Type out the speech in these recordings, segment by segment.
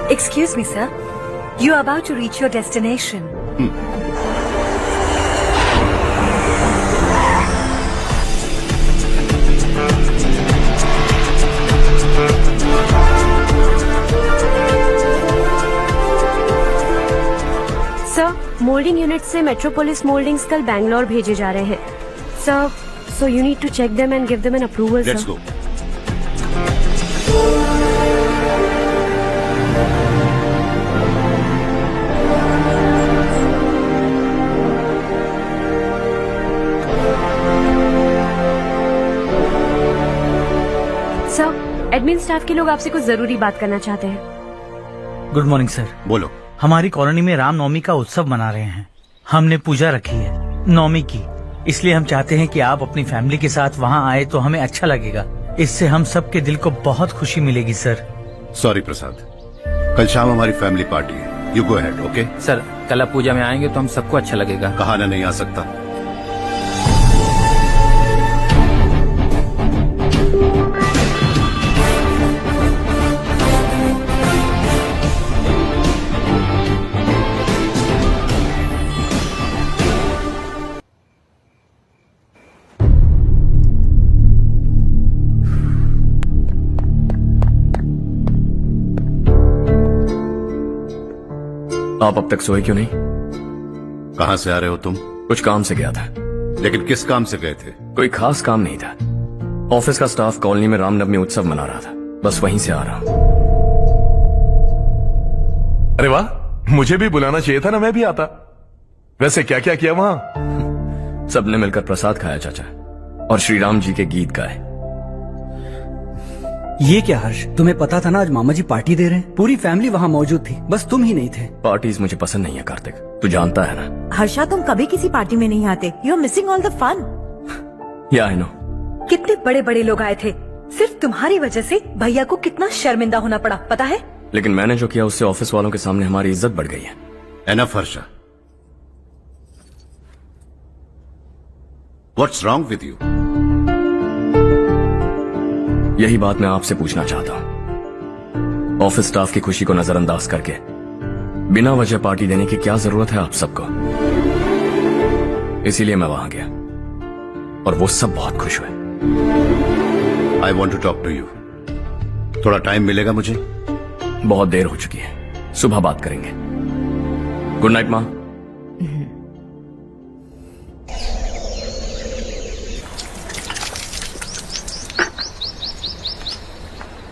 Excuse me, sir. You are about to reach your destination. Sir, moulding unit से metropolis mouldings कल बैंगलोर भेजे जा रहे हैं। Sir, so you need to check them and give them an approval, sir. Let's go. Sir, admin staff के लोग आपसे कुछ जरूरी बात करना चाहते हैं। Good morning sir. बोलो। हमारी कॉलोनी में रामनवमी का उत्सव मना रहे हैं। हमने पूजा रखी है नवमी की, इसलिए हम चाहते हैं कि आप अपनी फैमिली के साथ वहाँ आए तो हमें अच्छा लगेगा। इससे हम सबके दिल को बहुत खुशी मिलेगी सर। सॉरी प्रसाद, कल शाम हमारी फैमिली पार्टी है। You go ahead, okay? Sir, कल आप पूजा में आएंगे तो हम सबको अच्छा लगेगा। कहा ना नहीं आ सकता। आप अब तक सोए क्यों नहीं? कहाँ से आ रहे हो तुम? कुछ काम से गया था। लेकिन किस काम से गए थे? कोई खास काम नहीं था। ऑफिस का स्टाफ कॉलोनी में रामनवमी उत्सव मना रहा था, बस वहीं से आ रहा हूं। अरे वाह, मुझे भी बुलाना चाहिए था ना, मैं भी आता। वैसे क्या क्या किया वहां? सबने मिलकर प्रसाद खाया चाचा, और श्री राम जी के गीत गाए। ये क्या हर्ष, तुम्हें पता था ना आज मामा जी पार्टी दे रहे हैं? पूरी फैमिली वहाँ मौजूद थी, बस तुम ही नहीं थे। पार्टीज मुझे पसंद नहीं है कार्तिक, तू जानता है ना। हर्षा, तुम कभी किसी पार्टी में नहीं आते। You are missing all the fun. Yeah I no. कितने बड़े बड़े लोग आए थे, सिर्फ तुम्हारी वजह से भैया को कितना शर्मिंदा होना पड़ा, पता है? लेकिन मैंने जो किया उससे ऑफिस वालों के सामने हमारी इज्जत बढ़ गई है। Enough Harsha, what's wrong with you? यही बात मैं आपसे पूछना चाहता हूं। ऑफिस स्टाफ की खुशी को नजरअंदाज करके बिना वजह पार्टी देने की क्या जरूरत है आप सबको? इसीलिए मैं वहां गया और वो सब बहुत खुश हुए। I want to talk to you. थोड़ा टाइम मिलेगा मुझे? बहुत देर हो चुकी है, सुबह बात करेंगे। गुड नाइट माँ।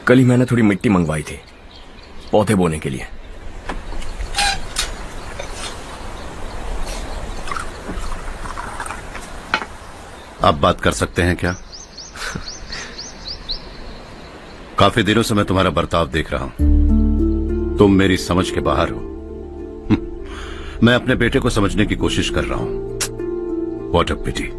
कल ही मैंने थोड़ी मिट्टी मंगवाई थी पौधे बोने के लिए। आप बात कर सकते हैं क्या? काफी दिनों से मैं तुम्हारा बर्ताव देख रहा हूं। तुम मेरी समझ के बाहर हो। मैं अपने बेटे को समझने की कोशिश कर रहा हूं। व्हाट अ पिटी।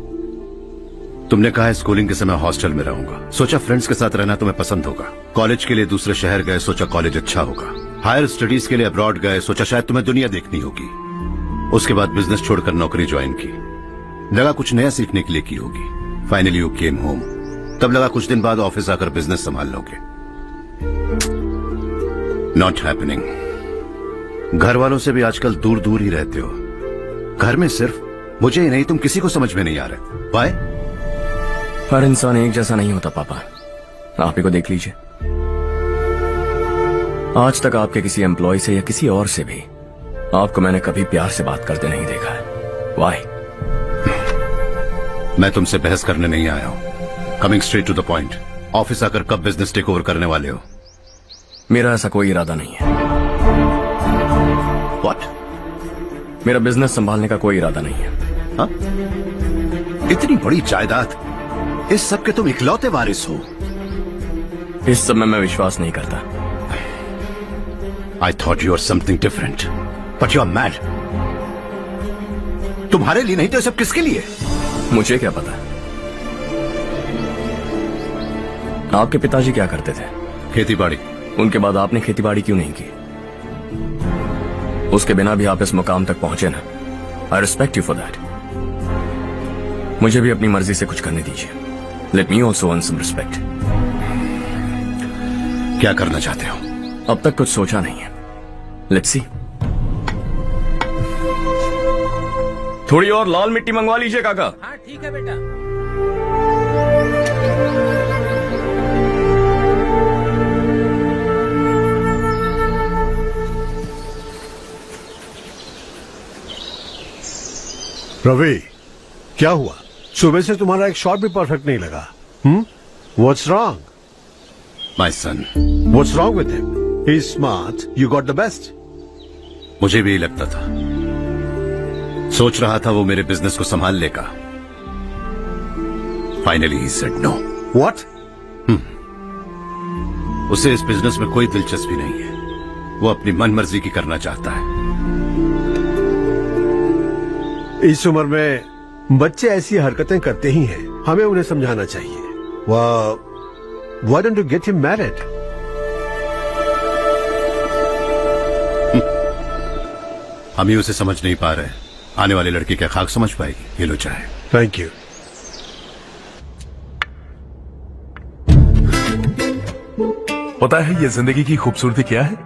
तुमने कहा स्कूलिंग के समय हॉस्टल में रहूंगा, सोचा फ्रेंड्स के साथ रहना तुम्हें पसंद होगा। कॉलेज के लिए दूसरे शहर गए, सोचा कॉलेज अच्छा होगा। हायर स्टडीज के लिए अब्रॉड गए, सोचा शायद तुम्हें दुनिया देखनी होगी। उसके बाद बिजनेस छोड़कर नौकरी ज्वाइन की, लगा कुछ नया सीखने के लिए की होगी। फाइनली यू केम होम, तब लगा कुछ दिन बाद ऑफिस आकर बिजनेस संभाल लोगे। Not happening. घर वालों से भी आजकल दूर दूर ही रहते हो। घर में सिर्फ मुझे ही नहीं, तुम किसी को समझ में नहीं आ रहे। वाई? हर इंसान एक जैसा नहीं होता पापा, आप ही को देख लीजिए। आज तक आपके किसी एम्प्लॉय से या किसी और से भी आपको मैंने कभी प्यार से बात करते नहीं देखा है। वाई? मैं तुमसे बहस करने नहीं आया हूं। Coming straight to the point. Office आकर कब बिजनेस टेक ओवर करने वाले हो? मेरा ऐसा कोई इरादा नहीं है। व्हाट? मेरा बिजनेस संभालने का कोई इरादा नहीं है। हाँ? इतनी बड़ी जायदाद, इस सब के तुम इकलौते वारिस हो। इस सब में मैं विश्वास नहीं करता। I thought you were something different, but you are mad. तुम्हारे लिए नहीं तो सब किसके लिए? मुझे क्या पता। आपके पिताजी क्या करते थे? खेती बाड़ी। उनके बाद आपने खेती बाड़ी क्यों नहीं की? उसके बिना भी आप इस मुकाम तक पहुंचे ना। I respect you for that. मुझे भी अपनी मर्जी से कुछ करने दीजिए। Let me also earn some respect. क्या करना चाहते हो? अब तक कुछ सोचा नहीं है। Let's see. थोड़ी और लाल मिट्टी मंगवा लीजिए काका। हाँ ठीक है बेटा। रवि, क्या हुआ? सुबह से तुम्हारा एक शॉट भी परफेक्ट नहीं लगा। What's wrong? My son, What's wrong with him? He's smart. You got the best. मुझे भी यही लगता था। सोच रहा था वो मेरे बिजनेस को संभाल लेगा। Finally he said no. What? उसे इस बिजनेस में कोई दिलचस्पी नहीं है। वो अपनी मनमर्जी की करना चाहता है। इस उम्र में बच्चे ऐसी हरकतें करते ही हैं। हमें उन्हें समझाना चाहिए। Why don't you get him married? हम ही उसे समझ नहीं पा रहे। आने वाली लड़की क्या खाक समझ पाएगी? ये लो चाहे। Thank you. पता है ये जिंदगी की खूबसूरती क्या है?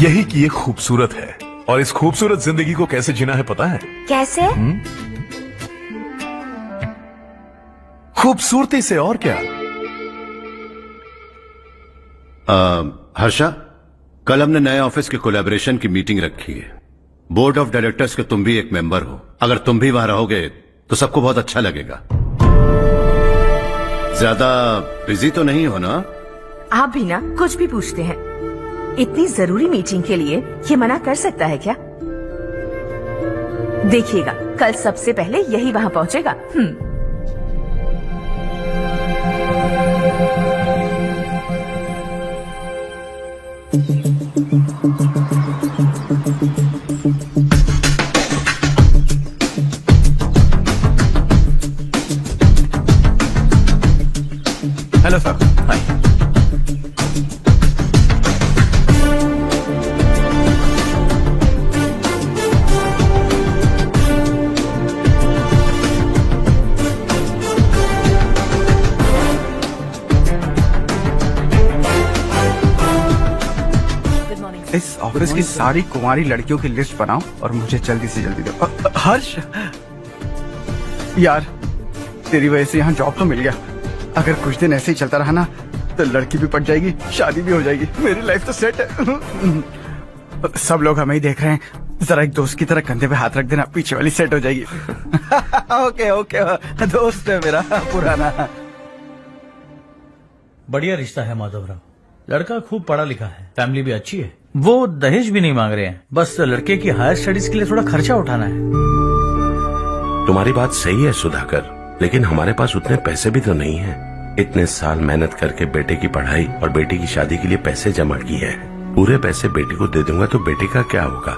यही कि ये खूबसूरत है, और इस खूबसूरत जिंदगी को कैसे जीना है पता है? कैसे? खूबसूरती से, और क्या। हर्षा, कल हमने नए ऑफिस के कोलैबोरेशन की मीटिंग रखी है। बोर्ड ऑफ डायरेक्टर्स के तुम भी एक मेंबर हो। अगर तुम भी वहां रहोगे तो सबको बहुत अच्छा लगेगा। ज्यादा बिजी तो नहीं हो ना? आप भी ना कुछ भी पूछते हैं। इतनी जरूरी मीटिंग के लिए ये मना कर सकता है क्या? देखिएगा, कल सबसे पहले यही वहां पहुंचेगा। Hello sir. हाय। इस ऑफिस की सारी कुंवारी लड़कियों की लिस्ट बनाओ और मुझे जल्दी से जल्दी दो। हर्ष, यार तेरी वजह से यहाँ जॉब तो मिल गया। अगर कुछ दिन ऐसे ही चलता रहा ना तो लड़की भी पट जाएगी, शादी भी हो जाएगी, मेरी लाइफ तो सेट है। सब लोग हमें ही देख रहे हैं, जरा एक दोस्त की तरह कंधे पे हाथ रख देना, पीछे वाली सेट हो जाएगी। ओके ओके, दोस्त है मेरा पुराना। बढ़िया रिश्ता है माधवराव। लड़का खूब पढ़ा लिखा है, फैमिली भी अच्छी है। वो दहेज भी नहीं मांग रहे हैं, बस लड़के की हायर स्टडीज के लिए थोड़ा खर्चा उठाना है। तुम्हारी बात सही है सुधाकर, लेकिन हमारे पास उतने पैसे भी तो नहीं हैं। इतने साल मेहनत करके बेटे की पढ़ाई और बेटी की शादी के लिए पैसे जमा किए हैं। पूरे पैसे बेटी को दे दूंगा तो बेटे का क्या होगा?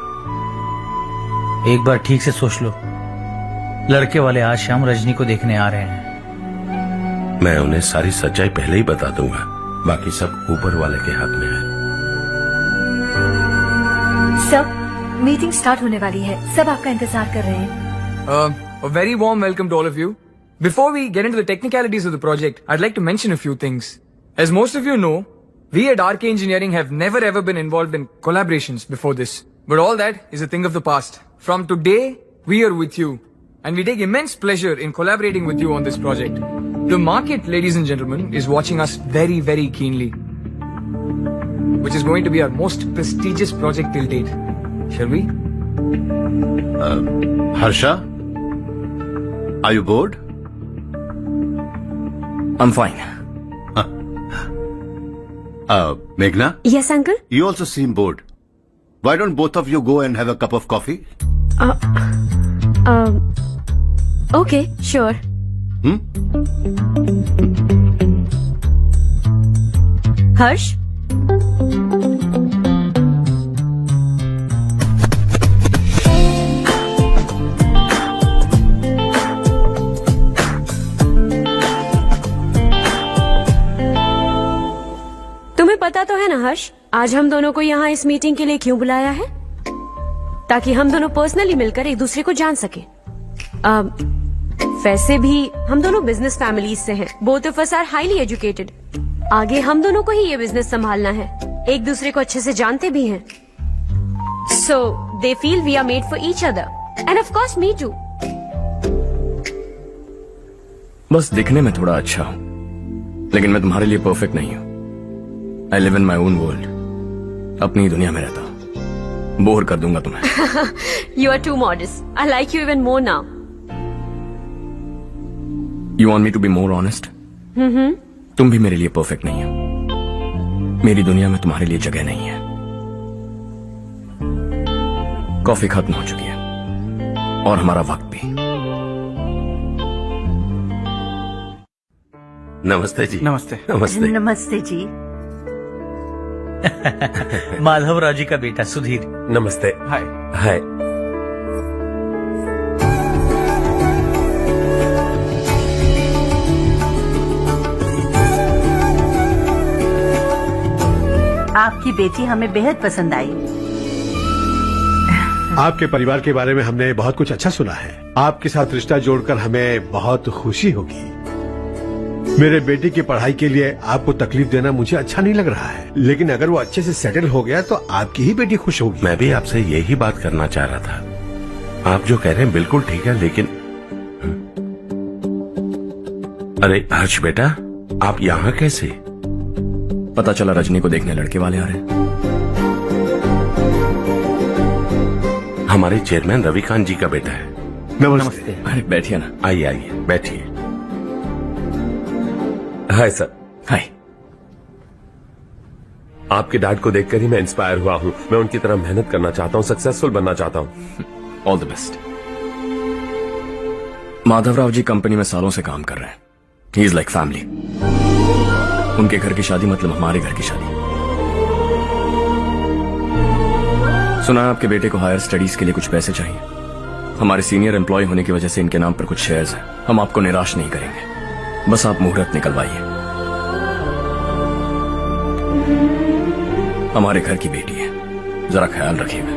एक बार ठीक से सोच लो। लड़के वाले आज शाम रजनी को देखने आ रहे हैं। मैं उन्हें सारी सच्चाई पहले ही बता दूंगा, बाकी सब ऊपर वाले के हाथ में है। सब मीटिंग स्टार्ट होने वाली है, सब आपका इंतजार कर रहे हैं। A very warm welcome to all of you. Before we get into the technicalities of the project, I'd like to mention a few things. As most of you know, we at RK Engineering have never ever been involved in collaborations before this. But all that is a thing of the past. From today, we are with you. And we take immense pleasure in collaborating with you on this project. The market, ladies and gentlemen, is watching us very, very keenly. Which is going to be our most prestigious project till date. Shall we? Harsha? Are you bored? I'm fine. Meghna? Yes, uncle. You also seem bored. Why don't both of you go and have a cup of coffee? Okay, sure. Harsh? तुम्हें पता तो है ना हर्ष, आज हम दोनों को यहाँ इस मीटिंग के लिए क्यों बुलाया है? ताकि हम दोनों पर्सनली मिलकर एक दूसरे को जान सके। वैसे भी हम दोनों बिजनेस फैमिलीज से हैं। Both of us are highly educated. आगे हम दोनों को ही ये बिजनेस संभालना है। एक दूसरे को अच्छे से जानते भी हैं। So they feel we are made for each other. And of course me too. बस दिखने में थोड़ा अच्छा हूं, लेकिन मैं तुम्हारे लिए परफेक्ट नहीं हूं। I live in my own world, अपनी ही दुनिया में रहता हूं। बोर कर दूंगा तुम्हें। You are too modest. I like you even more now. You want me to be more honest? तुम भी मेरे लिए परफेक्ट नहीं हो। मेरी दुनिया में तुम्हारे लिए जगह नहीं है। कॉफी खत्म हो चुकी है और हमारा वक्त भी। नमस्ते जी। नमस्ते। नमस्ते। नमस्ते जी। माधवराव जी का बेटा सुधीर। नमस्ते। हाय। हाय। आपकी बेटी हमें बेहद पसंद आई। आपके परिवार के बारे में हमने बहुत कुछ अच्छा सुना है। आपके साथ रिश्ता जोड़कर हमें बहुत खुशी होगी। मेरे बेटे की पढ़ाई के लिए आपको तकलीफ देना मुझे अच्छा नहीं लग रहा है, लेकिन अगर वो अच्छे से सेटल हो गया तो आपकी ही बेटी खुश होगी। मैं भी आपसे यही बात करना चाह रहा था। आप जो कह रहे हैं बिल्कुल ठीक है, लेकिन अरे हर्ष बेटा, आप यहाँ कैसे? पता चला रजनी को देखने लड़के वाले आ रहे हैं। हमारे चेयरमैन रविकांत जी का बेटा है। नमस्ते। अरे बैठिए ना। आइए आइए बैठिए। Hi sir. हाय। आपके डैड को देखकर ही मैं इंस्पायर हुआ हूँ। मैं उनकी तरह मेहनत करना चाहता हूँ, सक्सेसफुल बनना चाहता हूँ। All the best. Madhavrao ji company में सालों से काम कर रहे हैं। He is like family. उनके घर की शादी मतलब हमारे घर की शादी। सुना है आपके बेटे को हायर स्टडीज के लिए कुछ पैसे चाहिए। हमारे सीनियर एम्प्लॉय होने की वजह से इनके नाम पर कुछ शेयर्स हैं। हम आपको निराश नहीं करेंगे, बस आप मुहूर्त निकलवाइए। हमारे घर की बेटी है, जरा ख्याल रखिएगा।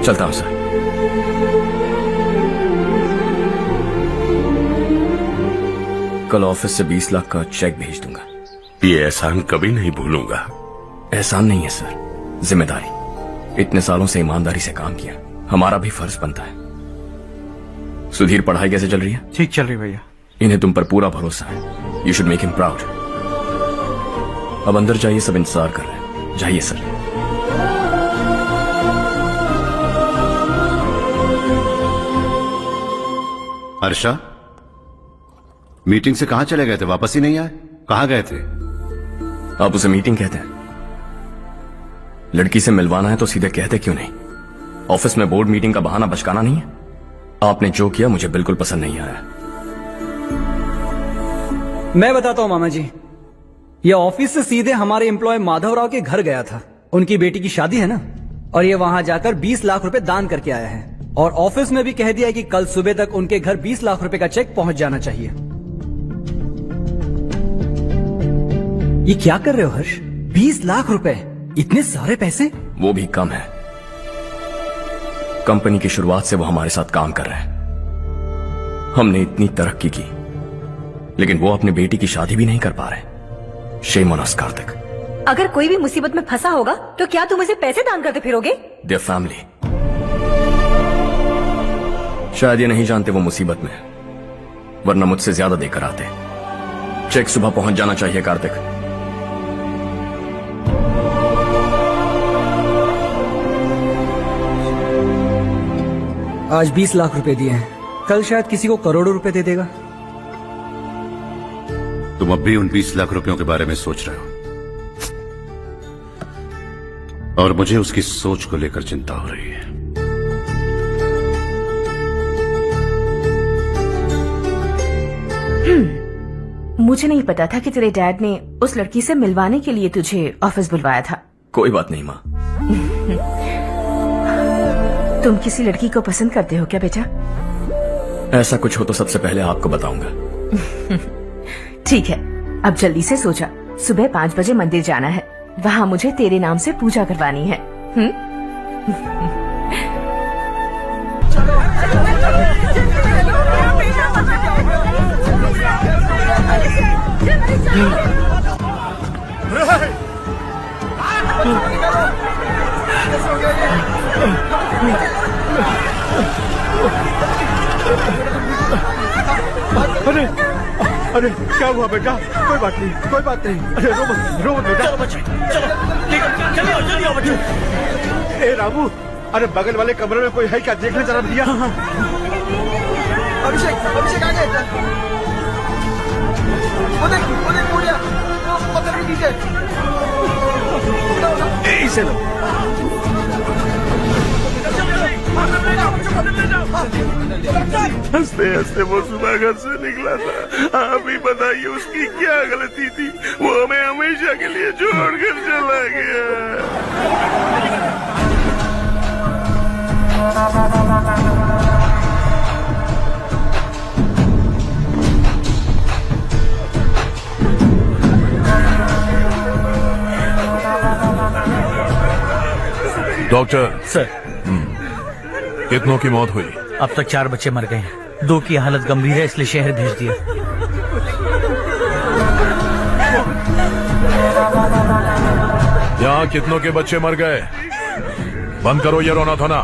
चलता हूं सर। कल ऑफिस से 20 लाख का चेक भेज दूंगा। ये एहसान कभी नहीं भूलूंगा। एहसान नहीं है सर, जिम्मेदारी। इतने सालों से ईमानदारी से काम किया, हमारा भी फर्ज बनता है। सुधीर, पढ़ाई कैसे चल रही है? ठीक चल रही भैया। इन्हें तुम पर पूरा भरोसा है। You should make him proud. अब अंदर जाइए, सब इंतजार कर रहे हैं। जाइए सर। हर्षा, मीटिंग से कहां चले गए थे? वापस ही नहीं आए? कहां गए थे? आप उसे मीटिंग कहते हैं? लड़की से मिलवाना है तो सीधे कहते क्यों नहीं? ऑफिस में बोर्ड मीटिंग का बहाना बचकाना नहीं है। आपने जो किया मुझे बिल्कुल पसंद नहीं आया। मैं बताता हूं मामा जी, ये ऑफिस से सीधे हमारे एम्प्लॉय माधवराव के घर गया था। उनकी बेटी की शादी है ना, और ये वहां जाकर 20 लाख रुपए दान करके आया है। और ऑफिस में भी कह दिया कि कल सुबह तक उनके घर 20 लाख रुपए का चेक पहुंच जाना चाहिए। ये क्या कर रहे हो हर्ष? 20 लाख रुपए, इतने सारे पैसे? वो भी कम है। कंपनी की शुरुआत से वो हमारे साथ काम कर रहे हैं। हमने इतनी तरक्की की, लेकिन वो अपने बेटी की शादी भी नहीं कर पा रहे। Shame on us Kartik. अगर कोई भी मुसीबत में फंसा होगा तो क्या तुम उसे पैसे दान करते फिरोगे? Their family. शायद ये नहीं जानते वो मुसीबत में, वरना मुझसे ज्यादा देकर आते। चेक सुबह पहुंच जाना चाहिए कार्तिक। आज 20 लाख रुपए दिए हैं, कल शायद किसी को करोड़ों रुपए दे देगा। तुम अब भी उन 20 लाख रुपयों के बारे में सोच रहे हो, और मुझे उसकी सोच को लेकर चिंता हो रही है। मुझे नहीं पता था कि तेरे डैड ने उस लड़की से मिलवाने के लिए तुझे ऑफिस बुलवाया था। कोई बात नहीं माँ। तुम किसी लड़की को पसंद करते हो क्या बेटा? ऐसा कुछ हो तो सबसे पहले आपको बताऊंगा। ठीक है, अब जल्दी से सो जा। सुबह 5 बजे मंदिर जाना है, वहाँ मुझे तेरे नाम से पूजा करवानी है। अरे अरे क्या हुआ बेटा? कोई बात नहीं, कोई बात नहीं। अरे रो मत बेटा। चलो बच्चे, चलो जल्दी आओ बच्चे। ए रामू, अरे बगल वाले कमरे में कोई है क्या? देखना जरा भैया। अभिषेक अभिषेक आ गए। वो देख बुढ़िया, पत्थर के नीचे। इसे लो। हंसते हंसते वो सुधाकर से निकला था। आप ही बताइए उसकी क्या गलती थी? वो हमें हमेशा के लिए छोड़कर चला गया। डॉक्टर सर, कितनों की मौत हुई? अब तक 4 बच्चे मर गए हैं। 2 की हालत गंभीर है, इसलिए शहर भेज दिया। यहाँ कितनों के बच्चे मर गए? बंद करो ये रोना धोना।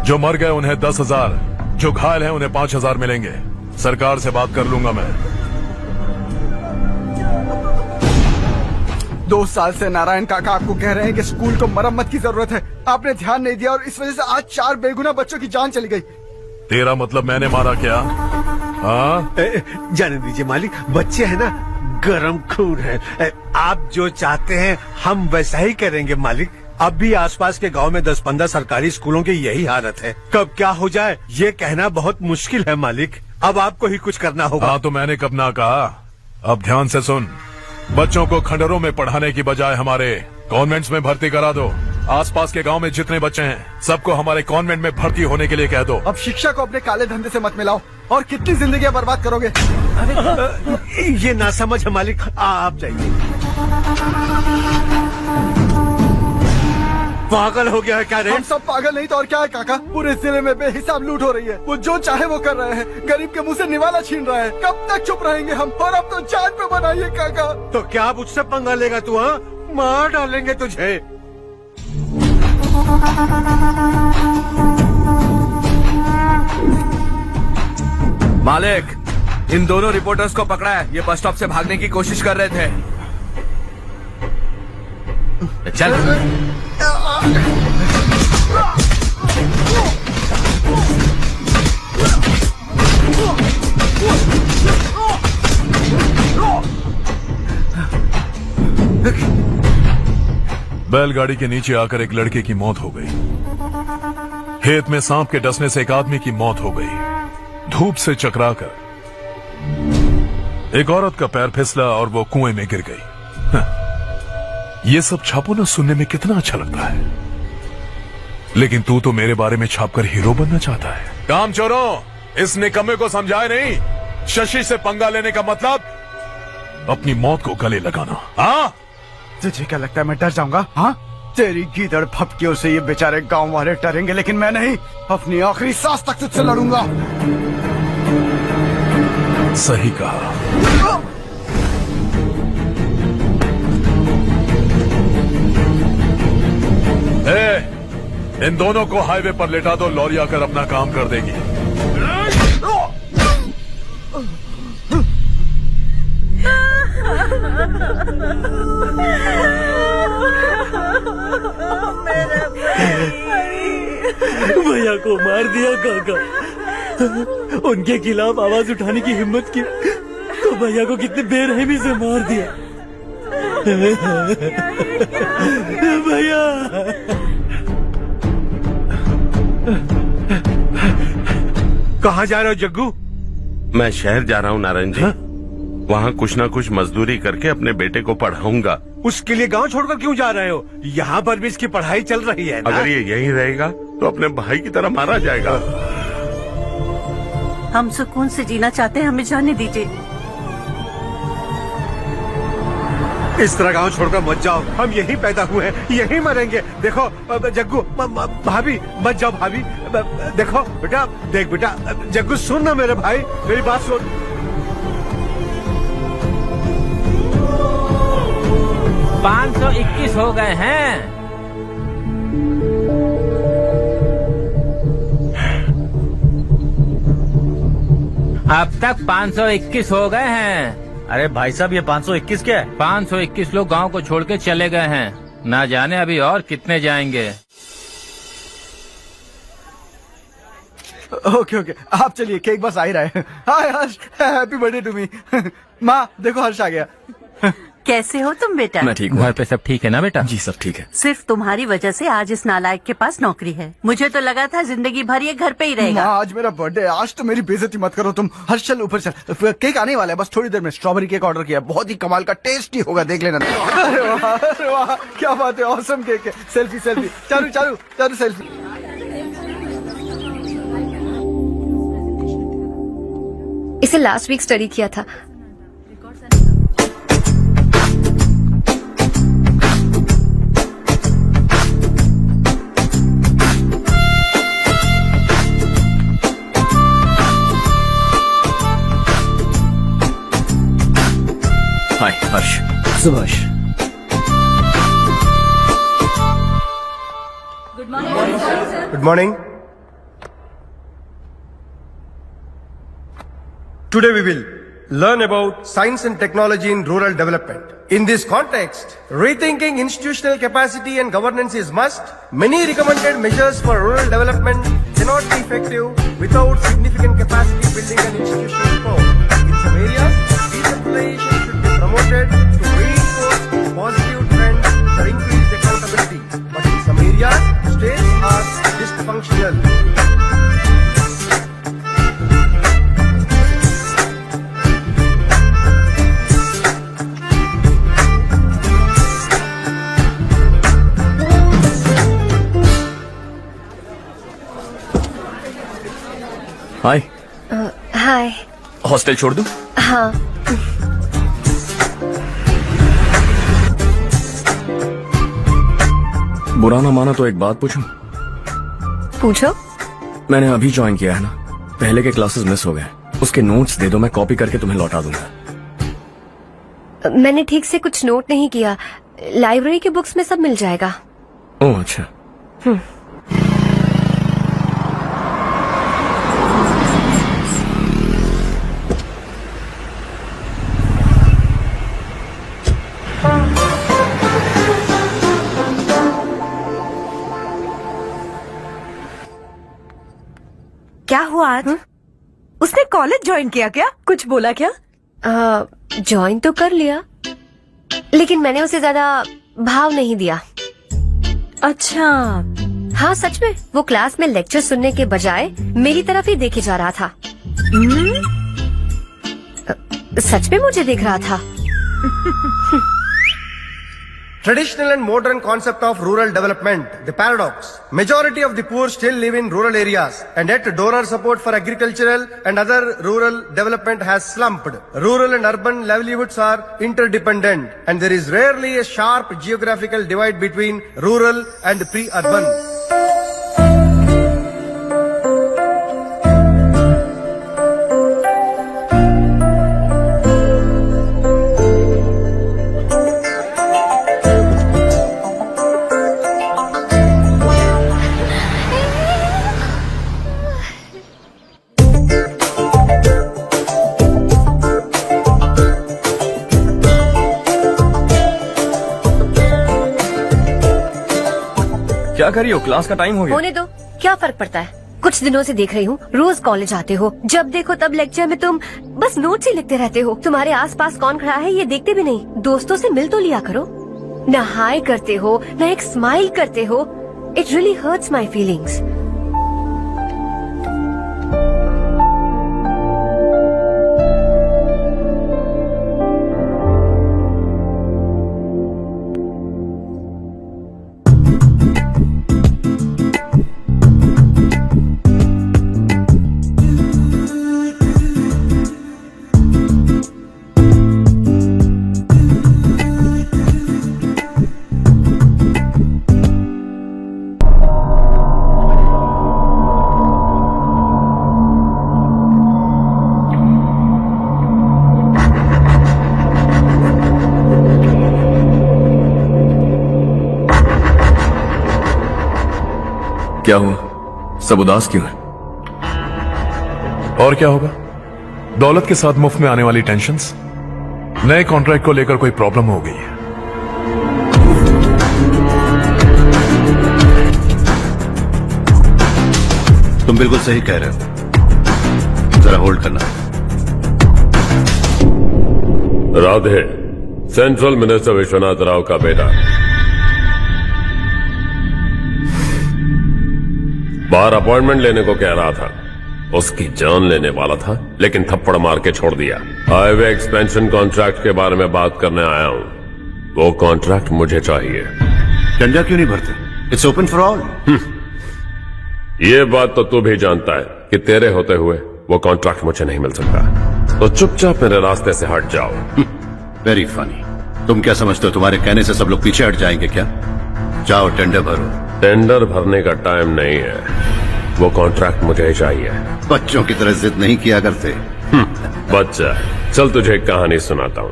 जो मर गए उन्हें 10,000, जो घायल हैं उन्हें 5,000 मिलेंगे। सरकार से बात कर लूंगा मैं। 2 साल से नारायण काका आपको कह रहे हैं कि स्कूल को मरम्मत की जरूरत है। आपने ध्यान नहीं दिया और इस वजह से आज 4 बेगुनाह बच्चों की जान चली गई। तेरा मतलब मैंने मारा क्या? हाँ, जाने दीजिए मालिक, बच्चे हैं ना, गरम खून है। आप जो चाहते हैं हम वैसा ही करेंगे मालिक। अब भी आसपास के गांव में 10-15 सरकारी स्कूलों की यही हालत है। कब क्या हो जाए ये कहना बहुत मुश्किल है मालिक। अब आपको ही कुछ करना होगा। हाँ तो मैंने कब ना कहा। अब ध्यान से सुन, बच्चों को खंडरों में पढ़ाने की बजाय हमारे कॉन्वेंट्स में भर्ती करा दो। आसपास के गांव में जितने बच्चे हैं सबको हमारे कॉन्वेंट में भर्ती होने के लिए कह दो। अब शिक्षा को अपने काले धंधे से मत मिलाओ। और कितनी जिंदगियां बर्बाद करोगे? ये ना समझ है मालिक, आप जाइए। पागल हो गया है क्या रे? हम सब पागल नहीं तो और क्या है काका। पूरे जिले में बेहिसाब लूट हो रही है। वो जो चाहे वो कर रहे हैं। गरीब के मुंह से निवाला छीन रहा है। कब तक चुप रहेंगे हम? और अब तो जान पे बनाइए काका। तो क्या आप उससे पंगा लेगा तू? हाँ, मार डालेंगे तुझे। मालिक, इन दोनों रिपोर्टर्स को पकड़ा है। ये बस स्टॉप से भागने की कोशिश कर रहे थे। चल। बैलगाड़ी के नीचे आकर एक लड़के की मौत हो गई। खेत में सांप के डसने से एक आदमी की मौत हो गई। धूप से चकराकर एक औरत का पैर फिसला और वो कुएं में गिर गई। ये सब छापो ना, सुनने में कितना अच्छा लगता है। लेकिन तू तो मेरे बारे में छापकर हीरो बनना चाहता है। काम चोरों, इस निकम्मे को समझाए नहीं। शशि से पंगा लेने का मतलब अपनी मौत को गले लगाना। हाँ, तुझे क्या लगता है मैं डर जाऊंगा? हाँ, तेरी गीदड़ फपकियों से ये बेचारे गांव वाले डरेंगे, लेकिन मैं नहीं। अपनी आखिरी सांस तक तुझसे लड़ूंगा। सही कहा। इन दोनों को हाईवे पर लेटा दो। लॉरी आकर अपना काम कर देगी। भैया को मार दिया काका। उनके खिलाफ आवाज उठाने की हिम्मत की तो भैया को कितने बेरहमी से मार दिया। भैया कहाँ जा रहे हो जग्गू? मैं शहर जा रहा हूँ नारायण जी। वहाँ कुछ ना कुछ मजदूरी करके अपने बेटे को पढ़ाऊंगा। उसके लिए गांव छोड़कर क्यों जा रहे हो? यहाँ पर भी इसकी पढ़ाई चल रही है ना? अगर ये यहीं रहेगा तो अपने भाई की तरह मारा जाएगा। हम सुकून से जीना चाहते हैं, हमें जाने दीजिए। इस तरह गांव छोड़कर मत जाओ। हम यहीं पैदा हुए हैं, यहीं मरेंगे। देखो जग्गू, भाभी मत जाओ। भाभी देखो बेटा, देख बेटा, जग्गू सुन ना मेरे भाई, मेरी बात सुन। 521 हो गए हैं। अब तक 521 हो गए हैं। अरे भाई साहब, ये 521 क्या है? 521 लोग गांव को छोड़ के चले गए हैं। ना जाने अभी और कितने जाएंगे। ओके ओके, आप चलिए, केक बस आ ही रहा है। हाय हर्ष, हैप्पी बर्थडे टू मी। माँ देखो, हर्ष आ गया। कैसे हो तुम बेटा? मैं ठीक हूँ। घर पे सब ठीक है ना बेटा? जी सब ठीक है। सिर्फ तुम्हारी वजह से आज इस नालायक के पास नौकरी है। मुझे तो लगा था जिंदगी भर ये घर पे ही रहेगा। माँ आज मेरा बर्थडे है, आज तो मेरी बेइज्जती मत करो तुम। हर्ष चल ऊपर चल, केक आने वाला है बस थोड़ी देर में। स्ट्रॉबेरी केक ऑर्डर किया, बहुत ही कमाल का, टेस्टी होगा, देख लेना। अरे वाह, क्या बात है, ऑसम केक है। Selfie selfie, Charu Charu Charu selfie. इसे लास्ट वीक स्टडी किया था। हाय हर्ष। Subhash. Good morning. Today we will learn about science and technology in rural development. In this context, rethinking institutional capacity and governance is must. Many recommended measures for rural development cannot be effective without significant capacity building and institutional support. In some areas, decentralization should be promoted to reinforce positive trends that increase accountability. But in some areas, states are dysfunctional. Hi. Hi. Hostel छोड़ दूं? हाँ। बुरा ना माना तो एक बात पूछूं? पूछो। मैंने अभी ज्वाइन किया है ना, पहले के क्लासेस मिस हो गए। उसके नोट्स दे दो, मैं कॉपी करके तुम्हें लौटा दूंगा। मैंने ठीक से कुछ नोट नहीं किया। लाइब्रेरी के बुक्स में सब मिल जाएगा। ओह अच्छा। क्या हुआ आज? उसने कॉलेज ज्वाइन किया क्या? कुछ बोला क्या? ज्वाइन तो कर लिया, लेकिन मैंने उसे ज्यादा भाव नहीं दिया। अच्छा। हाँ सच में, वो क्लास में लेक्चर सुनने के बजाय मेरी तरफ ही देखे जा रहा था। सच में मुझे देख रहा था। Traditional and modern concept of rural development, the paradox. Majority of the poor still live in rural areas, and yet donor support for agricultural and other rural development has slumped. Rural and urban livelihoods are interdependent, and there is rarely a sharp geographical divide between rural and pre-urban. क्या कर रही हो? Class का time हो गया। होने दो, क्या फर्क पड़ता है। कुछ दिनों से देख रही हूँ, रोज कॉलेज आते हो, जब देखो तब लेक्चर में तुम बस नोट्स ही लिखते रहते हो। तुम्हारे आसपास कौन खड़ा है ये देखते भी नहीं। दोस्तों से मिल तो लिया करो। न हाय करते हो, न एक स्माइल करते हो। It really hurts my feelings. क्या हुआ? सब उदास क्यों है? और क्या होगा? दौलत के साथ मुफ्त में आने वाली टेंशन्स, नए कॉन्ट्रैक्ट को लेकर कोई प्रॉब्लम हो गई है। तुम बिल्कुल सही कह रहे हो, जरा होल्ड करना। राधे, सेंट्रल मिनिस्टर विश्वनाथ राव का बेटा, बाहर अपॉइंटमेंट लेने को कह रहा था। उसकी जान लेने वाला था, लेकिन थप्पड़ मार के छोड़ दिया। हाईवे एक्सपेंशन कॉन्ट्रैक्ट के बारे में बात करने आया हूं। वो कॉन्ट्रैक्ट मुझे चाहिए। डंडा क्यों नहीं भरते? It's open for all. ये बात तो तू भी जानता है कि तेरे होते हुए वो कॉन्ट्रैक्ट मुझे नहीं मिल सकता, तो चुपचाप मेरे रास्ते से हट जाओ। Very funny. तुम क्या समझते हो तुम्हारे कहने से सब लोग पीछे हट जाएंगे क्या? जाओ टेंडर भरो। टेंडर भरने का टाइम नहीं है, वो कॉन्ट्रैक्ट मुझे ही चाहिए। बच्चों की तरह जिद नहीं किया करते। बच्चा, चल तुझे एक कहानी सुनाता हूँ।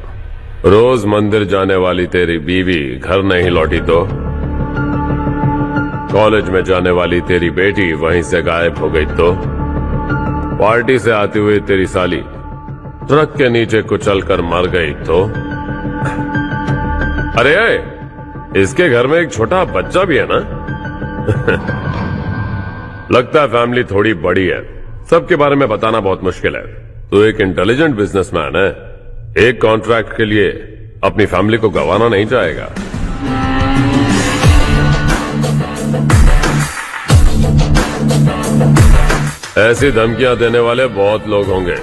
रोज मंदिर जाने वाली तेरी बीवी घर नहीं लौटी तो, कॉलेज में जाने वाली तेरी बेटी वहीं से गायब हो गई तो, पार्टी से आती हुई तेरी साली ट्रक के नीचे कुचल कर मर गई तो, अरे इसके घर में एक छोटा बच्चा भी है ना। लगता है फैमिली थोड़ी बड़ी है, सबके बारे में बताना बहुत मुश्किल है। तो एक इंटेलिजेंट बिजनेसमैन है, एक कॉन्ट्रैक्ट के लिए अपनी फैमिली को गंवाना नहीं चाहेगा। ऐसी धमकियां देने वाले बहुत लोग होंगे,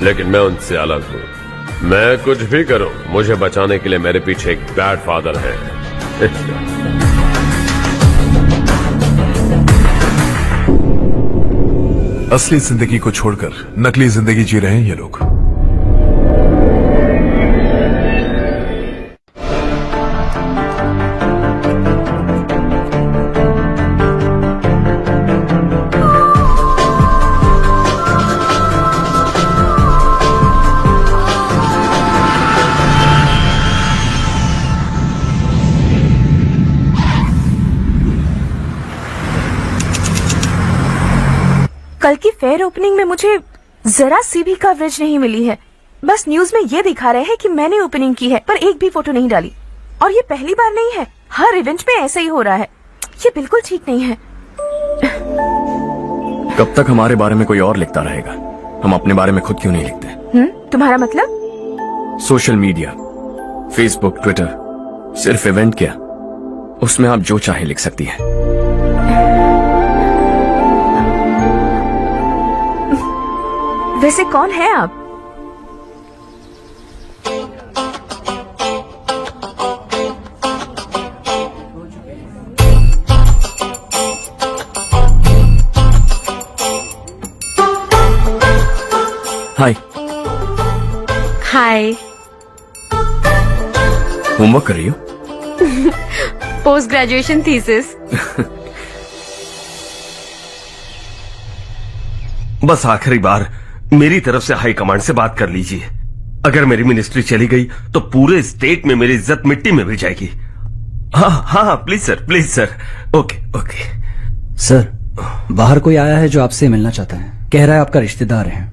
लेकिन मैं उनसे अलग हूं। मैं कुछ भी करूं, मुझे बचाने के लिए मेरे पीछे एक बैड फादर है। असली जिंदगी को छोड़कर नकली जिंदगी जी रहे हैं ये लोग। कल की फेयर ओपनिंग में मुझे जरा सी भी कवरेज नहीं मिली है। बस न्यूज में ये दिखा रहे हैं कि मैंने ओपनिंग की है, पर एक भी फोटो नहीं डाली। और ये पहली बार नहीं है, हर इवेंट में ऐसा ही हो रहा है। ये बिल्कुल ठीक नहीं है। कब तक हमारे बारे में कोई और लिखता रहेगा? हम अपने बारे में खुद क्यों नहीं लिखते? तुम्हारा मतलब? सोशल मीडिया, फेसबुक, ट्विटर, सिर्फ इवेंट क्या, उसमें आप जो चाहे लिख सकती हैं। वैसे कौन है आप? हाय। हाय। होमवर्क कर रही हो? Post graduation thesis. बस आखिरी बार मेरी तरफ से हाई कमांड से बात कर लीजिए। अगर मेरी मिनिस्ट्री चली गई तो पूरे स्टेट में मेरी इज्जत मिट्टी में मिल जाएगी। हाँ हाँ please sir. Okay okay. Sir, बाहर कोई आया है जो आपसे मिलना चाहता है। कह रहा है आपका रिश्तेदार है।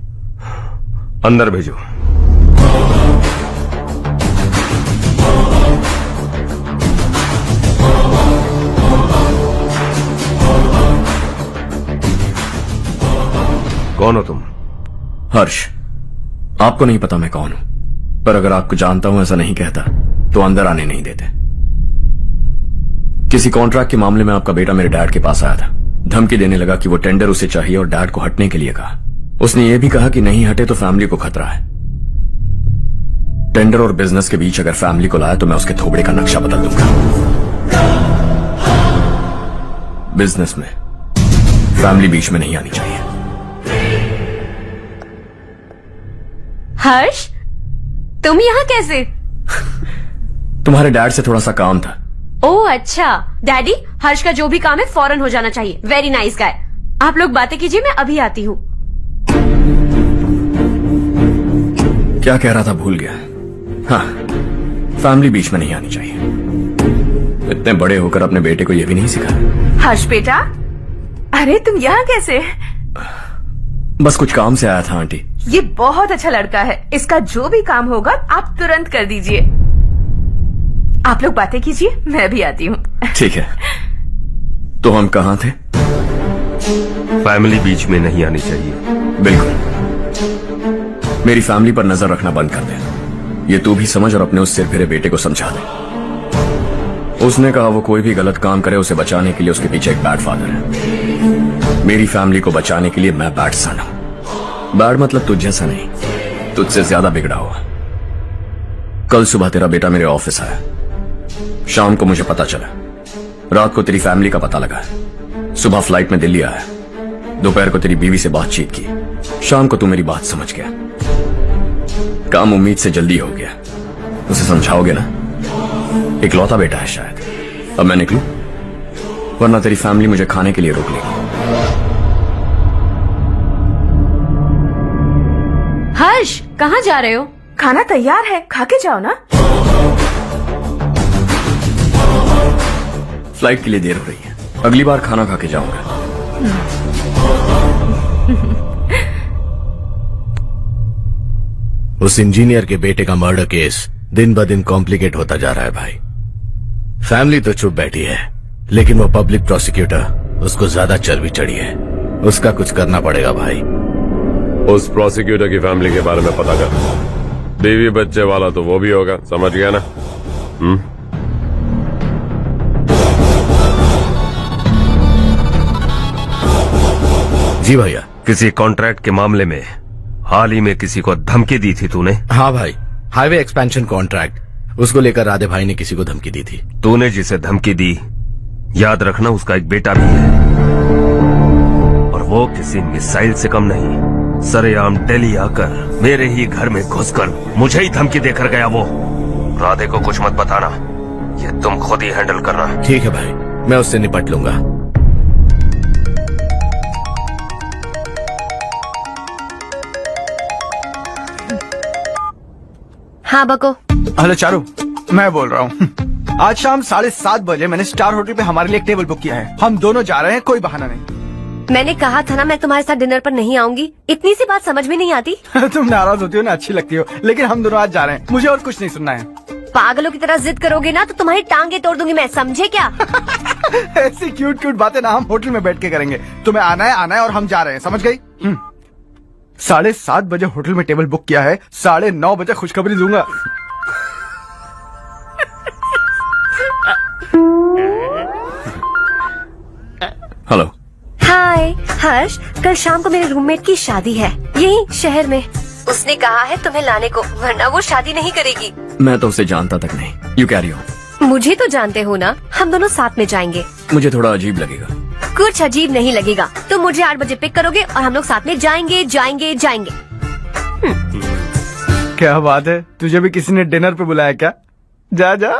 अंदर भेजो। कौन हो तुम? हर्ष। आपको नहीं पता मैं कौन हूं, पर अगर आपको जानता हूं ऐसा नहीं कहता तो अंदर आने नहीं देते। किसी कॉन्ट्रैक्ट के मामले में आपका बेटा मेरे डैड के पास आया था। धमकी देने लगा कि वो टेंडर उसे चाहिए और डैड को हटने के लिए कहा। उसने ये भी कहा कि नहीं हटे तो फैमिली को खतरा है। टेंडर और बिजनेस के बीच अगर फैमिली को लाया तो मैं उसके थोबड़े का नक्शा बदल दूंगा। बिजनेस में फैमिली बीच में नहीं आनी चाहिए। हर्ष, तुम यहाँ कैसे? तुम्हारे डैड से थोड़ा सा काम था। ओह अच्छा। डैडी, हर्ष का जो भी काम है फौरन हो जाना चाहिए। Very nice guy. आप लोग बातें कीजिए, मैं अभी आती हूँ। क्या कह रहा था भूल गया। हाँ, फैमिली बीच में नहीं आनी चाहिए। इतने बड़े होकर अपने बेटे को यह भी नहीं सिखाया। हर्ष बेटा, अरे तुम यहाँ कैसे? बस कुछ काम से आया था आंटी, ये बहुत अच्छा लड़का है, इसका जो भी काम होगा आप तुरंत कर दीजिए। आप लोग बातें कीजिए, मैं भी आती हूँ। ठीक है। तो हम कहाँ थे? फैमिली बीच में नहीं आनी चाहिए। बिल्कुल। मेरी फैमिली पर नजर रखना बंद कर दे। ये तू भी समझ और अपने उस सिर फिरे बेटे को समझा दे। उसने कहा वो कोई भी गलत काम करे उसे बचाने के लिए उसके पीछे एक बैड फादर है। मेरी फैमिली को बचाने के लिए मैं बैड सन हूं। बैड मतलब तुझ जैसा नहीं, तुझसे ज्यादा बिगड़ा हुआ। कल सुबह तेरा बेटा मेरे ऑफिस आया। शाम को मुझे पता चला, रात को तेरी फैमिली का पता लगा है। सुबह फ्लाइट में दिल्ली आया, दोपहर को तेरी बीवी से बातचीत की, शाम को तू मेरी बात समझ गया। काम उम्मीद से जल्दी हो गया। उसे समझाओगे ना? इकलौता बेटा है शायद। अब मैं निकलूं, वरना तेरी फैमिली मुझे खाने के लिए रोक लेगी। हर्ष, कहाँ जा रहे हो? खाना तैयार है, खा के जाओ ना। फ्लाइट के लिए देर हो रही है, अगली बार खाना खा के जाऊंगा। उस इंजीनियर के बेटे का मर्डर केस दिन ब दिन कॉम्प्लिकेट होता जा रहा है भाई। फैमिली तो चुप बैठी है, लेकिन वो पब्लिक प्रोसिक्यूटर, उसको ज्यादा चर्बी चढ़ी है। उसका कुछ करना पड़ेगा भाई। उस प्रोसिक्यूटर की फैमिली के बारे में पता कर। बीवी बच्चे वाला तो वो भी होगा, समझ गया ना? जी भैया। किसी कॉन्ट्रैक्ट के मामले में हाल ही में किसी को धमकी दी थी तूने? हाँ भाई, हाईवे एक्सपेंशन कॉन्ट्रैक्ट, उसको लेकर राधे भाई ने किसी को धमकी दी थी। तूने जिसे धमकी दी, याद रखना उसका एक बेटा भी है, और वो किसी मिसाइल से कम नहीं। सरेआम दिल्ली आकर मेरे ही घर में घुसकर मुझे ही धमकी देकर गया वो। राधे को कुछ मत बताना, ये तुम खुद ही हैंडल करना। ठीक है भाई, मैं उससे निपट लूंगा। हाँ बको। हेलो चारू, मैं बोल रहा हूँ। आज शाम 7:30 बजे मैंने स्टार होटल पे हमारे लिए एक टेबल बुक किया है। हम दोनों जा रहे हैं, कोई बहाना नहीं। मैंने कहा था ना मैं तुम्हारे साथ डिनर पर नहीं आऊंगी। इतनी सी बात समझ में नहीं आती? तुम नाराज होती हो ना, अच्छी लगती हो, लेकिन हम दोनों आज जा रहे हैं। मुझे और कुछ नहीं सुनना है। पागलों की तरह जिद करोगे ना तो तुम्हारी टांगे तोड़ दूंगी मैं, समझे क्या? ऐसी क्यूट क्यूट बातें ना हम होटल में बैठ के करेंगे। तुम्हें आना है और हम जा रहे हैं, समझ गई? 7:30 बजे होटल में टेबल बुक किया है, 9:30 बजे खुशखबरी दूंगा। हेलो। हाय हर्ष, कल शाम को मेरे रूममेट की शादी है, यही शहर में। उसने कहा है तुम्हें लाने को, वरना वो शादी नहीं करेगी। मैं तो उसे जानता तक नहीं। You carry on. मुझे तो जानते हो ना, हम दोनों साथ में जाएंगे। मुझे थोड़ा अजीब लगेगा। कुछ अजीब नहीं लगेगा। तुम मुझे 8 बजे पिक करोगे और हम लोग साथ में जाएंगे जाएंगे जाएंगे। क्या बात है, तुझे भी किसी ने डिनर पे बुलाया क्या? जा जा।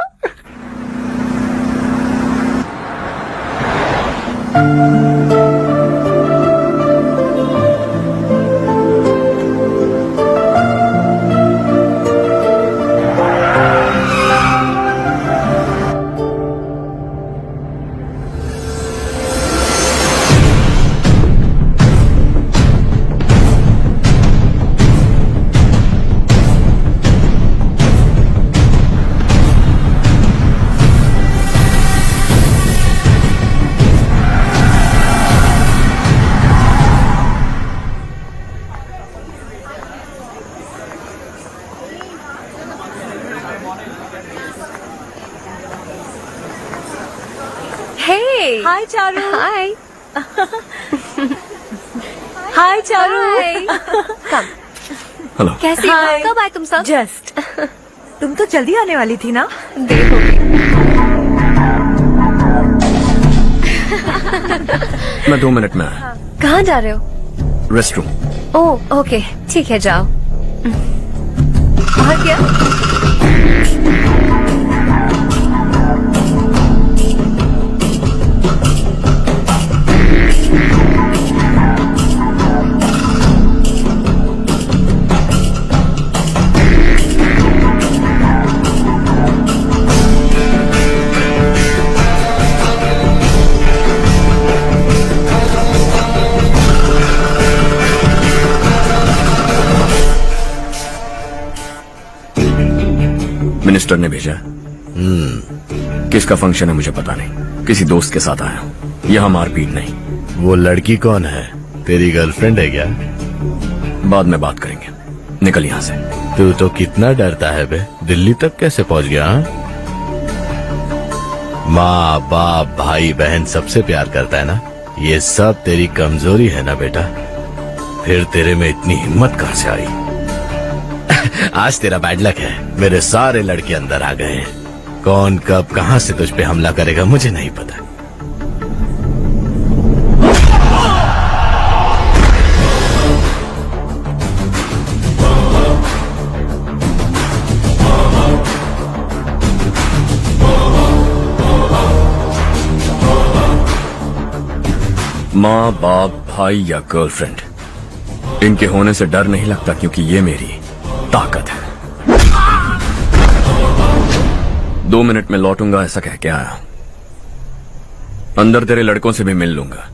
हाय चारू। हाय। हाय चारू। कम। हेलो। कैसी हो? कब आए तुम सब? जस्ट। तुम तो जल्दी आने वाली थी ना? देर हो गई। मैं 2 मिनट में आया। कहाँ जा रहे हो? Rest room. ओह ओके, ठीक है जाओ। और क्या? मिनिस्टर ने भेजा। किसका फंक्शन है मुझे पता नहीं, किसी दोस्त के साथ आया हूँ। यहाँ मारपीट नहीं। वो लड़की कौन है? तेरी गर्लफ्रेंड है क्या? बाद में बात करेंगे, निकल यहाँ से। तू तो कितना डरता है बे, दिल्ली तक कैसे पहुँच गया? माँ बाप भाई बहन सबसे प्यार करता है ना, ये सब तेरी कमजोरी है ना बेटा। फिर तेरे में इतनी हिम्मत कहाँ से आई? आज तेरा बैड लक है, मेरे सारे लड़के अंदर आ गए हैं। कौन कब कहाँ से तुझ पे हमला करेगा मुझे नहीं पता। माँ बाप भाई या गर्लफ्रेंड, इनके होने से डर नहीं लगता, क्योंकि ये मेरी ताकत है। 2 मिनट में लौटूंगा ऐसा कह के आया। अंदर तेरे लड़कों से भी मिल लूंगा।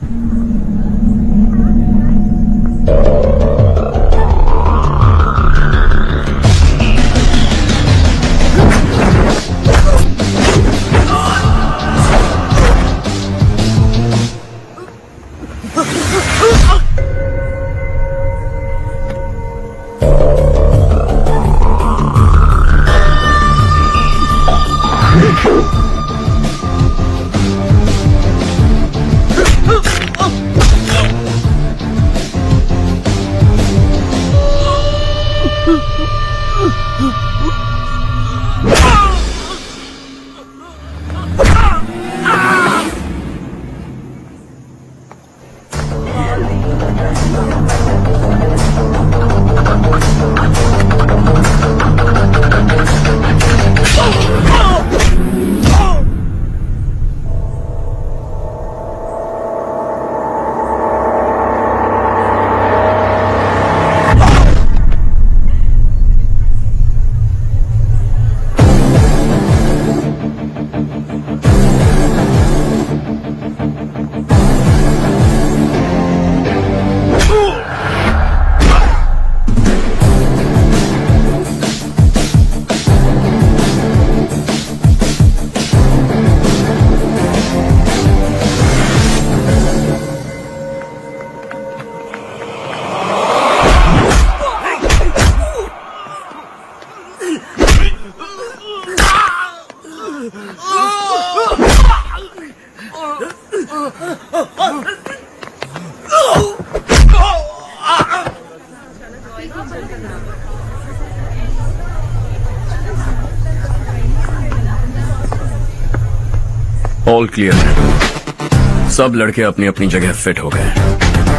ऑल क्लियर है। सब लड़के अपनी अपनी जगह फिट हो गए।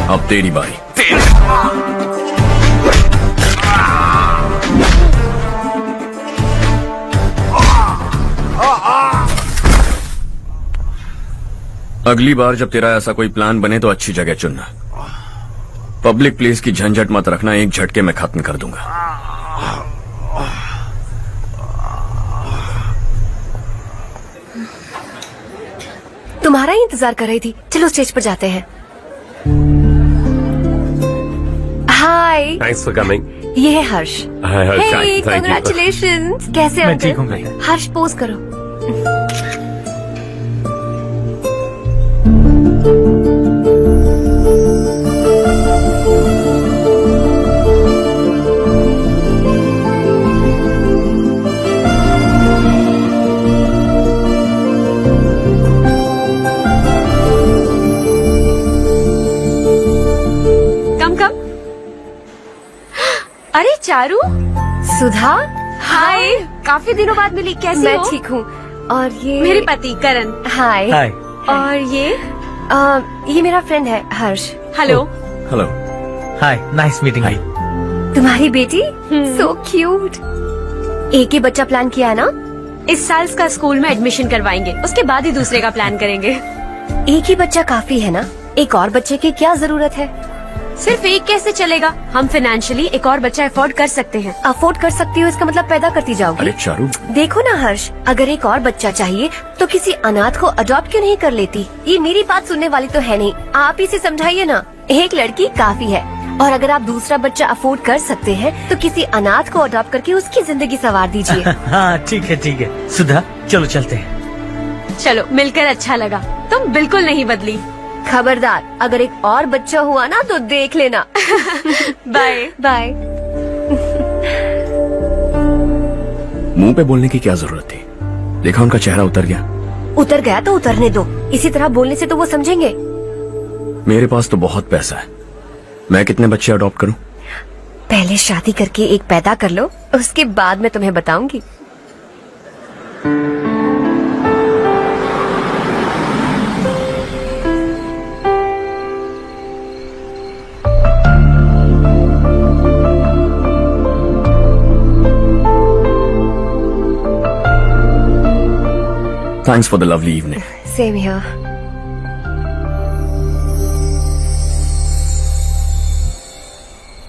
अब तेरी बारी। अगली बार जब तेरा ऐसा कोई प्लान बने तो अच्छी जगह चुनना। पब्लिक प्लेस की झंझट मत रखना, एक झटके में खत्म कर दूंगा। तुम्हारा ही इंतजार कर रही थी। चलो स्टेज पर जाते हैं। हाय। Thanks for coming. ये है Harsh. Hi Harsh, hey thank you. Congratulations. कैसे मैं अंकल? ठीक हूँ भैया। हर्ष पोज करो। अरे चारू। सुधा। हाय, काफी दिनों बाद मिली, कैसी मैं हो? ठीक हूँ। और ये मेरे पति करण। हाय। हाय। और ये मेरा फ्रेंड है Harsh. Hello. Hello. Hi, nice meeting you. तुम्हारी बेटी सो क्यूट। एक ही बच्चा प्लान किया है ना? इस साल का स्कूल में एडमिशन करवाएंगे, उसके बाद ही दूसरे का प्लान करेंगे। एक ही बच्चा काफी है ना? एक और बच्चे की क्या जरूरत है? सिर्फ एक कैसे चलेगा? हम फाइनेंशियली एक और बच्चा अफोर्ड कर सकते हैं। अफोर्ड कर सकती हो इसका मतलब पैदा करती जाओगी। अरे चारू, देखो ना हर्ष, अगर एक और बच्चा चाहिए तो किसी अनाथ को अडॉप्ट क्यों नहीं कर लेती? ये मेरी बात सुनने वाली तो है नहीं, आप इसे समझाइए ना। एक लड़की काफी है। और अगर आप दूसरा बच्चा अफोर्ड कर सकते हैं तो किसी अनाथ को अडॉप्ट करके उसकी जिंदगी संवार दीजिए। हाँ ठीक है सुधा, चलो चलते हैं। चलो, मिलकर अच्छा लगा। तुम बिल्कुल नहीं बदली। खबरदार, अगर एक और बच्चा हुआ ना तो देख लेना। Bye bye. मुंह पे बोलने की क्या जरूरत थी? देखा उनका चेहरा उतर गया। उतर गया तो उतरने दो, इसी तरह बोलने से तो वो समझेंगे। मेरे पास तो बहुत पैसा है, मैं कितने बच्चे अडॉप्ट करूं? पहले शादी करके एक पैदा कर लो, उसके बाद मैं तुम्हें बताऊंगी। Thanks for the lovely evening. Same here.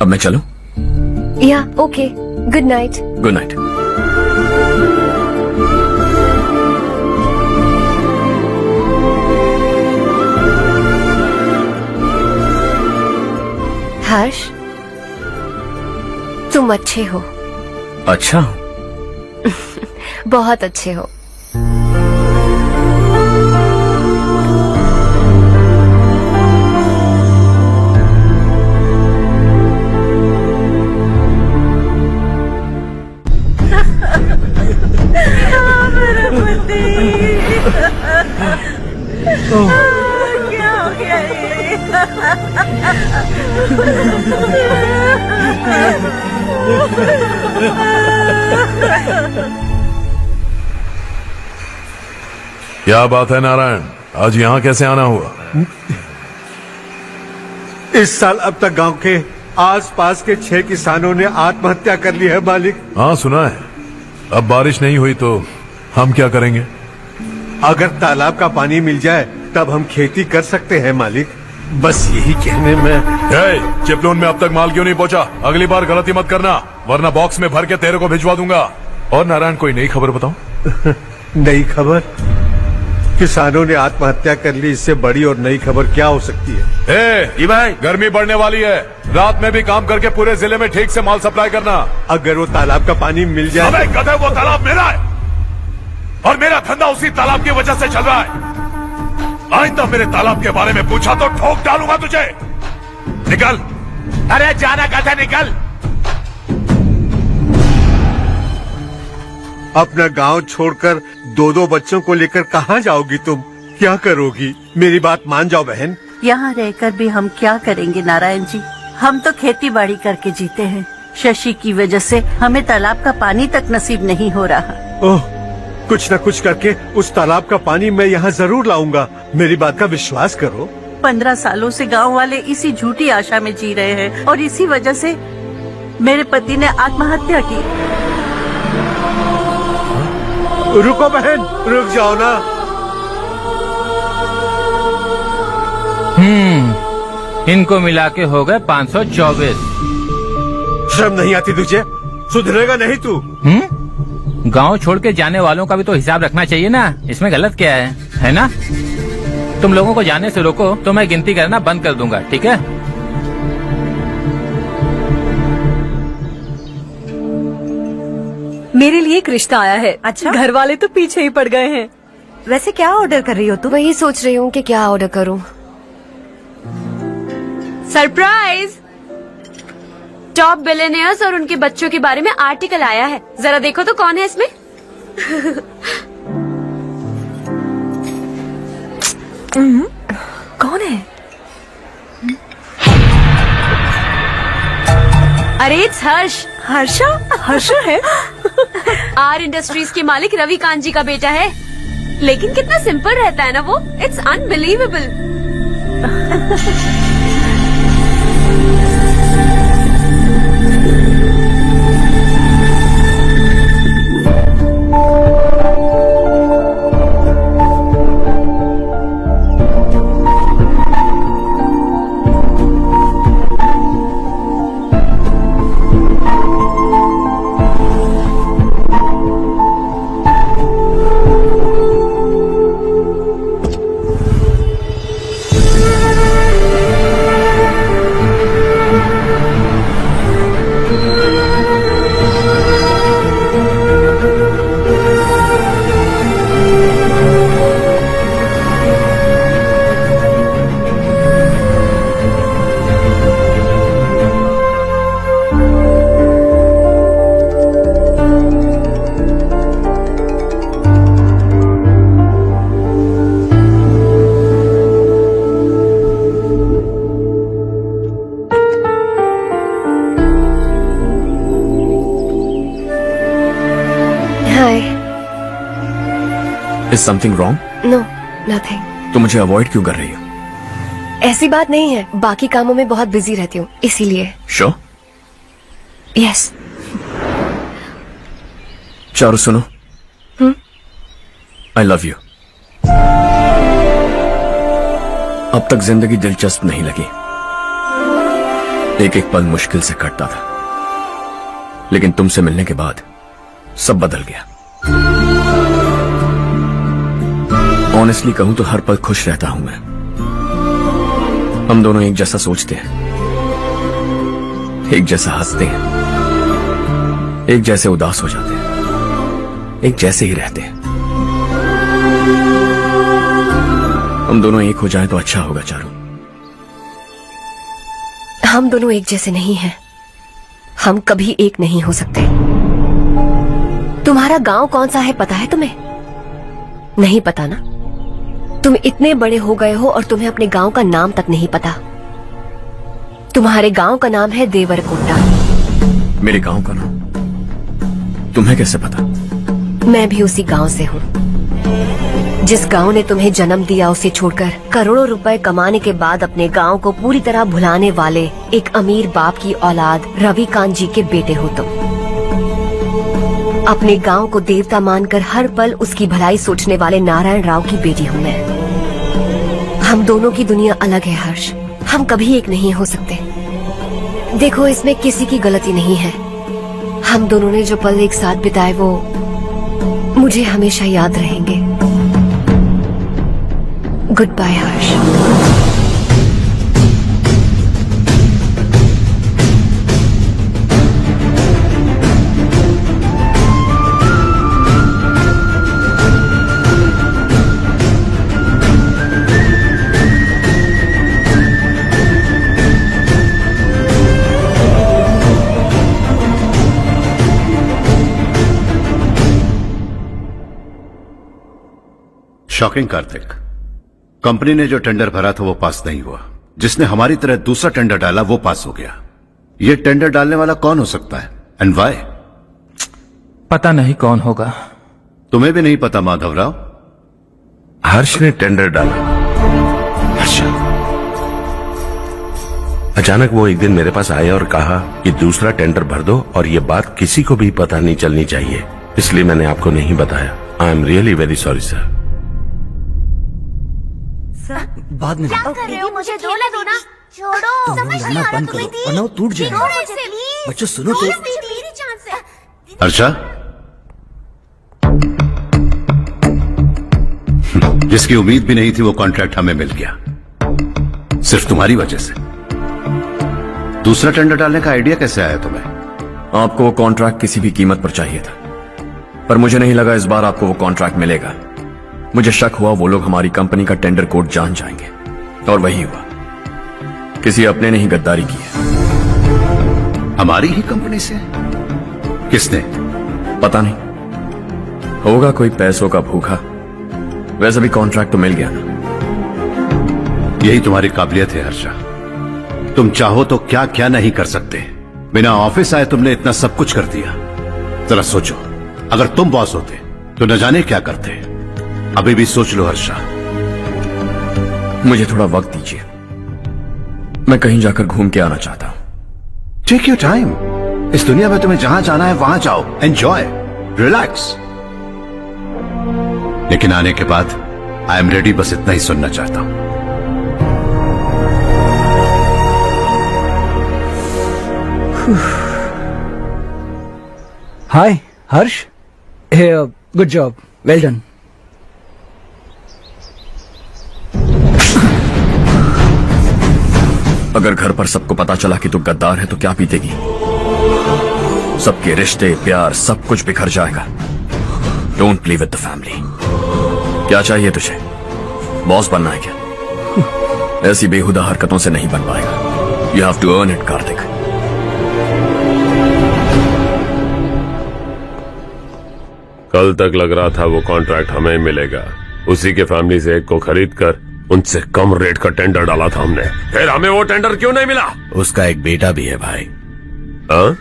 अब मैं चलूं? Yeah, okay. Good night. Good night. हर्ष, तुम अच्छे हो। अच्छा? बहुत अच्छे हो। क्या हो गया क्या बात है नारायण, आज यहाँ कैसे आना हुआ? इस साल अब तक गांव के आसपास के 6 किसानों ने आत्महत्या कर ली है मालिक। हाँ सुना है। अब बारिश नहीं हुई तो हम क्या करेंगे? अगर तालाब का पानी मिल जाए तब हम खेती कर सकते हैं मालिक। बस यही कहने में। चिपलून में अब तक माल क्यों नहीं पहुंचा? अगली बार गलती मत करना, वरना बॉक्स में भर के तेरे को भिजवा दूंगा। और नारायण, कोई नई खबर बताओ। नई खबर? किसानों ने आत्महत्या कर ली, इससे बड़ी और नई खबर क्या हो सकती है? भाई, गर्मी बढ़ने वाली है, रात में भी काम करके पूरे जिले में ठीक से माल सप्लाई करना। अगर वो तालाब का पानी मिल जाए। अबे गधे, वो तालाब मेरा है और मेरा धंधा उसी तालाब की वजह से चल रहा है। आइंदा मेरे तालाब के बारे में पूछा तो ठोक डालूंगा तुझे। निकल। अरे जाना गधा, निकल। अपना गांव छोड़कर 2-2 बच्चों को लेकर कहाँ जाओगी तुम? क्या करोगी? मेरी बात मान जाओ बहन। यहाँ रहकर भी हम क्या करेंगे नारायण जी? हम तो खेती बाड़ी करके जीते हैं। शशि की वजह से हमें तालाब का पानी तक नसीब नहीं हो रहा। ओह, कुछ न कुछ करके उस तालाब का पानी मैं यहाँ जरूर लाऊंगा। मेरी बात का विश्वास करो। 15 सालों से गांव वाले इसी झूठी आशा में जी रहे हैं और इसी वजह से मेरे पति ने आत्महत्या की। रुको बहन, रुक जाओ ना। इनको मिला के हो गए 524। शर्म नहीं आती तुझे? सुधरेगा नहीं तू? गांव छोड़ के जाने वालों का भी तो हिसाब रखना चाहिए ना। इसमें गलत क्या है ना? तुम लोगों को जाने से रोको तो मैं गिनती करना बंद कर दूंगा, ठीक है? मेरे लिए एक रिश्ता आया है। अच्छा? घर वाले तो पीछे ही पड़ गए हैं। वैसे क्या ऑर्डर कर रही हो तुम? वही सोच रही हूँ कि क्या ऑर्डर करूँ। सरप्राइज! टॉप बिलियनियर्स और उनके बच्चों के बारे में आर्टिकल आया है। जरा देखो तो कौन है इसमें। कौन है? अरे इट्स हर्ष। हर्षा है? आर इंडस्ट्रीज के मालिक रवि कांत जी का बेटा है। लेकिन कितना सिंपल रहता है ना वो। It's unbelievable. Hi. Is something wrong? No, nothing. तो मुझे अवॉइड क्यों कर रही हो? ऐसी बात नहीं है, बाकी कामों में बहुत बिजी रहती हूँ इसीलिए। श्योर? यस। चारू सुनो, आई लव यू। अब तक जिंदगी दिलचस्प नहीं लगी, एक एक पल मुश्किल से कटता था, लेकिन तुमसे मिलने के बाद सब बदल गया। ऑनेस्टली कहूं तो हर पल खुश रहता हूं मैं। हम दोनों एक जैसा सोचते हैं, एक जैसा हंसते हैं, एक जैसे उदास हो जाते हैं, एक जैसे ही रहते हैं। हम दोनों एक हो जाएं तो अच्छा होगा चारू। हम दोनों एक जैसे नहीं हैं। हम कभी एक नहीं हो सकते। तुम्हारा गांव कौन सा है पता है तुम्हें? नहीं पता ना? तुम इतने बड़े हो गए हो और तुम्हें अपने गांव का नाम तक नहीं पता। तुम्हारे गांव का नाम है देवरकोटा। मेरे गांव का नाम तुम्हें कैसे पता? मैं भी उसी गांव से हूँ। जिस गांव ने तुम्हें जन्म दिया उसे छोड़कर करोड़ों रुपए कमाने के बाद अपने गांव को पूरी तरह भुलाने वाले एक अमीर बाप की औलाद रविकांत जी के बेटे हो तुम। अपने गांव को देवता मानकर हर पल उसकी भलाई सोचने वाले नारायण राव की बेटी हूँ मैं। हम दोनों की दुनिया अलग है हर्ष, हम कभी एक नहीं हो सकते। देखो इसमें किसी की गलती नहीं है। हम दोनों ने जो पल एक साथ बिताए वो मुझे हमेशा याद रहेंगे। गुड बाय हर्ष। शॉकिंग कार्तिक, कंपनी ने जो टेंडर भरा था वो पास नहीं हुआ। जिसने हमारी तरह दूसरा टेंडर डाला वो पास हो गया। ये टेंडर डालने वाला कौन हो सकता है एंड व्हाई? पता नहीं कौन होगा। तुम्हें भी नहीं पता माधवराव? हर्ष ने टेंडर डाला। अच्छा। अचानक वो एक दिन मेरे पास आया और कहा कि दूसरा टेंडर भर दो और ये बात किसी को भी पता नहीं चलनी चाहिए, इसलिए मैंने आपको नहीं बताया। I am really very sorry sir. बाद में क्या कर रहे हो? मुझे खेलने दो ना। छोड़ो। समझ नहीं आ रहा बंद करो तुम्हें? वरना वो टूट जाएगा। बच्चों सुनो तो। मेरी चांस है। अर्चा, जिसकी उम्मीद भी नहीं थी वो कॉन्ट्रैक्ट हमें मिल गया, सिर्फ तुम्हारी वजह से। दूसरा टेंडर डालने का आइडिया कैसे आया तुम्हें? आपको वो कॉन्ट्रैक्ट किसी भी कीमत पर चाहिए था, पर मुझे नहीं लगा इस बार आपको वो कॉन्ट्रैक्ट मिलेगा। मुझे शक हुआ वो लोग हमारी कंपनी का टेंडर कोड जान जाएंगे, और वही हुआ। किसी अपने ने ही गद्दारी की है। हमारी ही कंपनी से? किसने? पता नहीं, होगा कोई पैसों का भूखा। वैसे भी कॉन्ट्रैक्ट तो मिल गया ना। यही तुम्हारी काबिलियत है हर्षा। तुम चाहो तो क्या क्या नहीं कर सकते। बिना ऑफिस आए तुमने इतना सब कुछ कर दिया। जरा सोचो, अगर तुम बॉस होते तो न जाने क्या करते। अभी भी सोच लो हर्षा। मुझे थोड़ा वक्त दीजिए, मैं कहीं जाकर घूम के आना चाहता हूं। Take your time. इस दुनिया में तुम्हें जहां जाना है वहां जाओ, एंजॉय, रिलैक्स। लेकिन आने के बाद आई एम रेडी, बस इतना ही सुनना चाहता हूं। Hi Harsh. Good job, well done. अगर घर पर सबको पता चला कि तू गद्दार है तो क्या पीतेगी? सबके रिश्ते, प्यार, सब कुछ बिखर जाएगा। Don't play with the family. क्या चाहिए तुझे? बॉस बनना है क्या? ऐसी बेहुदा हरकतों से नहीं बन पाएगा। You have to earn it Kartik. कल तक लग रहा था वो कॉन्ट्रैक्ट हमें मिलेगा। उसी के फैमिली से एक को खरीद कर उनसे कम रेट का टेंडर डाला था हमने। फिर हमें वो टेंडर क्यों नहीं मिला? उसका एक बेटा भी है भाई। हाँ?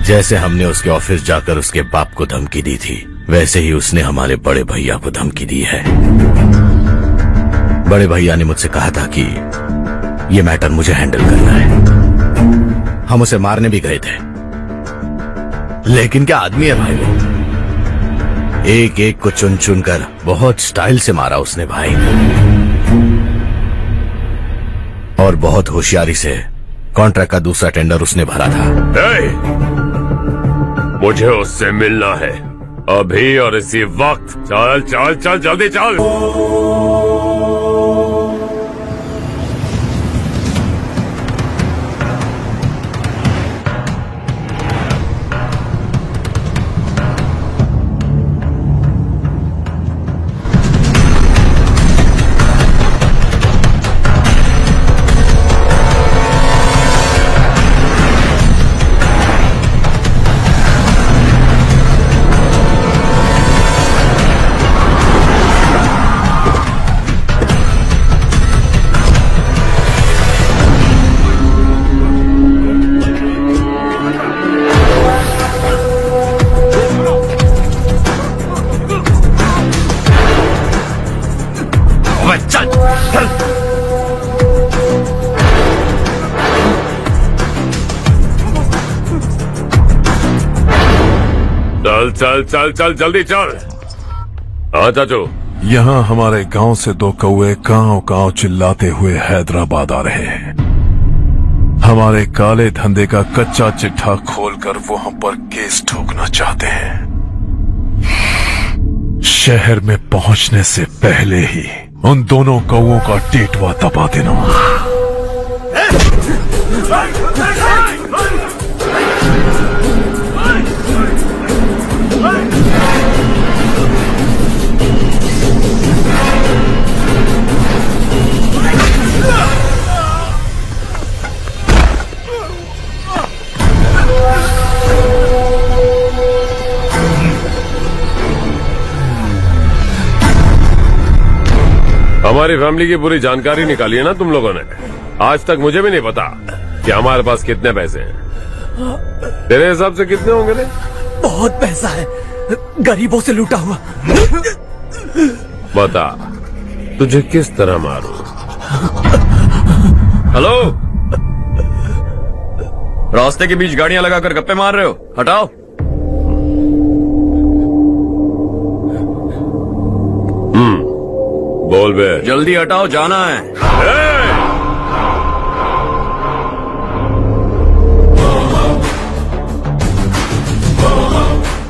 जैसे हमने उसके ऑफिस जाकर उसके बाप को धमकी दी थी, वैसे ही उसने हमारे बड़े भैया को धमकी दी है। बड़े भैया ने मुझसे कहा था कि ये मैटर मुझे हैंडल करना है। हम उसे मारने भी गए थे, लेकिन क्या आदमी है भाई वो। एक एक को चुन चुन कर बहुत स्टाइल से मारा उसने भाई, और बहुत होशियारी से कॉन्ट्रैक्ट का दूसरा टेंडर उसने भरा था। मुझे उससे मिलना है अभी और इसी वक्त। चल चल चल जल्दी चल। चल चल चल चल जल्दी चल। हाँ चाचू, यहाँ हमारे गांव से 2 कौए गांव गांव चिल्लाते हुए हैदराबाद आ रहे हैं। हमारे काले धंधे का कच्चा चिट्ठा खोलकर वो हम पर केस ठोकना चाहते हैं। शहर में पहुंचने से पहले ही उन दोनों कौओं का टेटवा दबा देना। हमारी फैमिली की पूरी जानकारी निकाली है ना तुम लोगों ने। आज तक मुझे भी नहीं पता कि हमारे पास कितने पैसे हैं। तेरे हिसाब से कितने होंगे रे? बहुत पैसा है, गरीबों से लूटा हुआ। बता तुझे किस तरह मारूं? हेलो, रास्ते के बीच गाड़ियां लगाकर गप्पे मार रहे हो, हटाओ। बोल बे। जल्दी हटाओ, जाना है।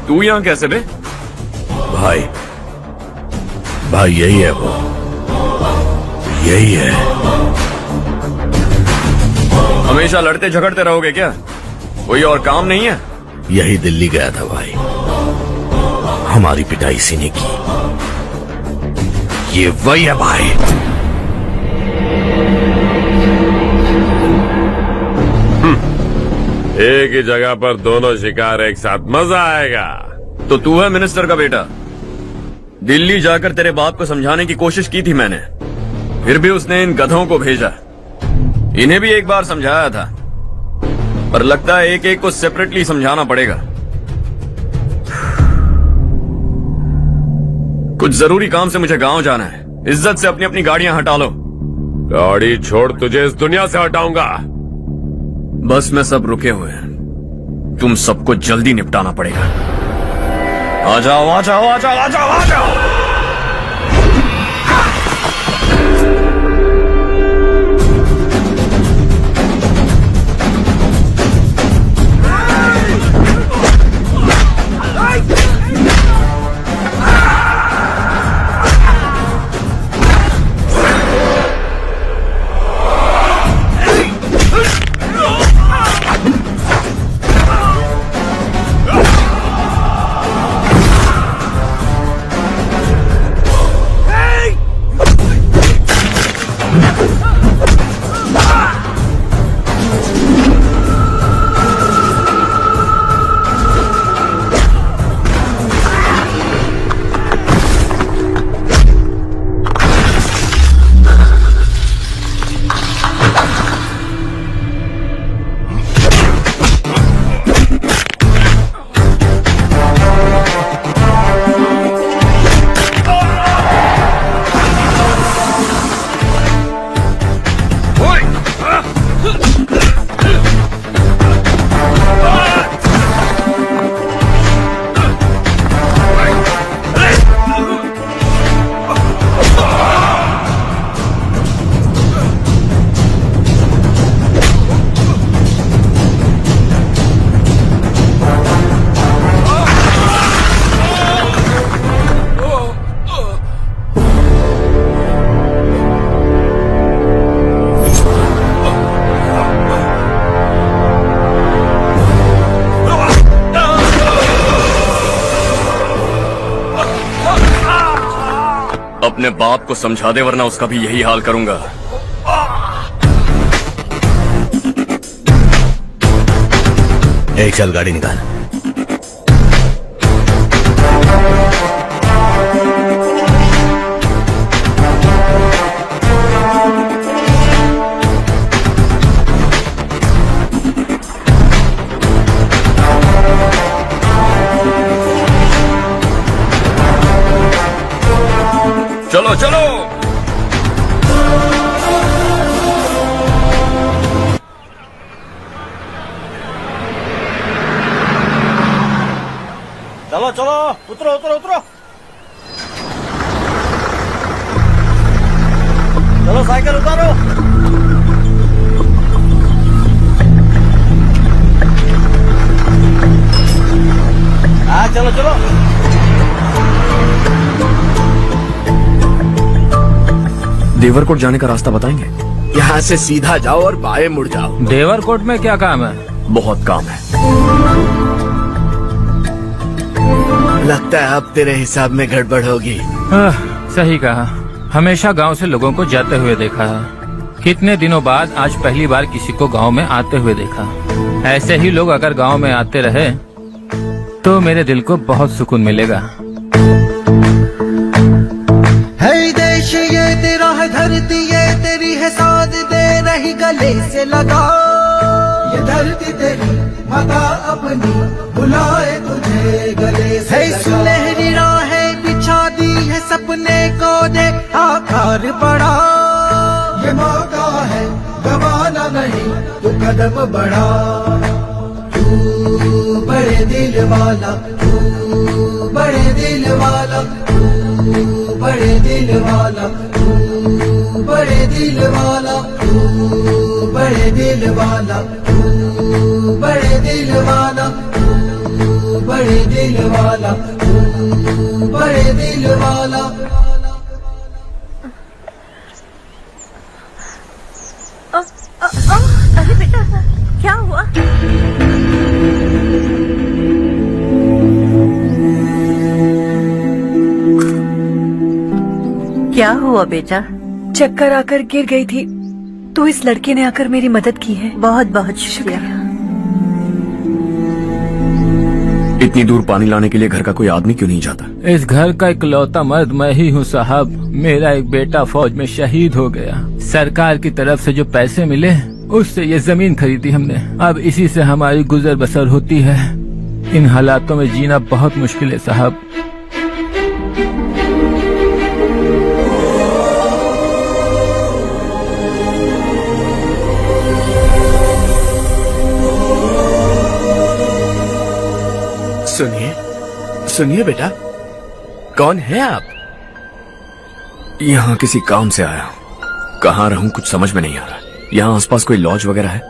तू यहाँ कैसे बे? भाई यही है वो, यही है। हमेशा लड़ते झगड़ते रहोगे क्या? कोई और काम नहीं है? यही दिल्ली गया था भाई, हमारी पिटाई इसी ने की। ये वही है भाई। एक ही जगह पर दोनों शिकार एक साथ, मजा आएगा। तो तू है मिनिस्टर का बेटा? दिल्ली जाकर तेरे बाप को समझाने की कोशिश की थी मैंने, फिर भी उसने इन गधों को भेजा। इन्हें भी एक बार समझाया था, पर लगता है एक एक को सेपरेटली समझाना पड़ेगा। कुछ जरूरी काम से मुझे गांव जाना है। इज्जत से अपनी अपनी गाड़ियां हटा लो। गाड़ी छोड़, तुझे इस दुनिया से हटाऊंगा। बस में सब रुके हुए हैं, तुम सबको जल्दी निपटाना पड़ेगा। आ जाओ आ जाओ आ जाओ आ जाओ आ जाओ। अपने बाप को समझा दे वरना उसका भी यही हाल करूंगा। चल गाड़ी निकाल। चलो चलो। चलो चलो, उतरो उतरो उतरो। चलो साइकिल उतारो। हाँ चलो चलो। देवरकोट जाने का रास्ता बताएंगे? यहाँ से सीधा जाओ और बाएं मुड़ जाओ। देवरकोट में क्या काम है? बहुत काम है। लगता है अब तेरे हिसाब में गड़बड़ होगी। सही कहा। हमेशा गांव से लोगों को जाते हुए देखा है। कितने दिनों बाद आज पहली बार किसी को गांव में आते हुए देखा। ऐसे ही लोग अगर गांव में आते रहे तो मेरे दिल को बहुत सुकून मिलेगा। है देश ये तेरा है, धरती ये तेरी है, साथ दे रही गले से लगा। ये धरती तेरी माता अपनी बुलाए तुझे गले से लगा। सुनहरी राहें बिछा दी है, सपने को दे आकार बढ़ा। ये मौका है गवाना नहीं, तू कदम बढ़ा। तू बड़े दिल वाला, तू बड़े दिल वाला, तू बड़े दिल वाला, तू बड़े दिल वाला, तू बड़े दिल वाला, तू बड़े दिल वाला, तू बड़े दिल वाला, तू बड़े दिल वाला। अरे बेटा क्या हुआ? क्या हुआ बेटा? चक्कर आकर गिर गई थी तो इस लड़के ने आकर मेरी मदद की है। बहुत बहुत शुक्रिया। इतनी दूर पानी लाने के लिए घर का कोई आदमी क्यों नहीं जाता? इस घर का इकलौता मर्द मैं ही हूँ साहब। मेरा एक बेटा फौज में शहीद हो गया। सरकार की तरफ से जो पैसे मिले उससे ये जमीन खरीदी हमने। अब इसी से हमारी गुजर बसर होती है। इन हालातों में जीना बहुत मुश्किल है साहब। सुनिए सुनिए बेटा, कौन है आप? यहाँ किसी काम से आया हूँ। कहाँ रहूँ कुछ समझ में नहीं आ रहा। यहाँ आसपास कोई लॉज वगैरह है?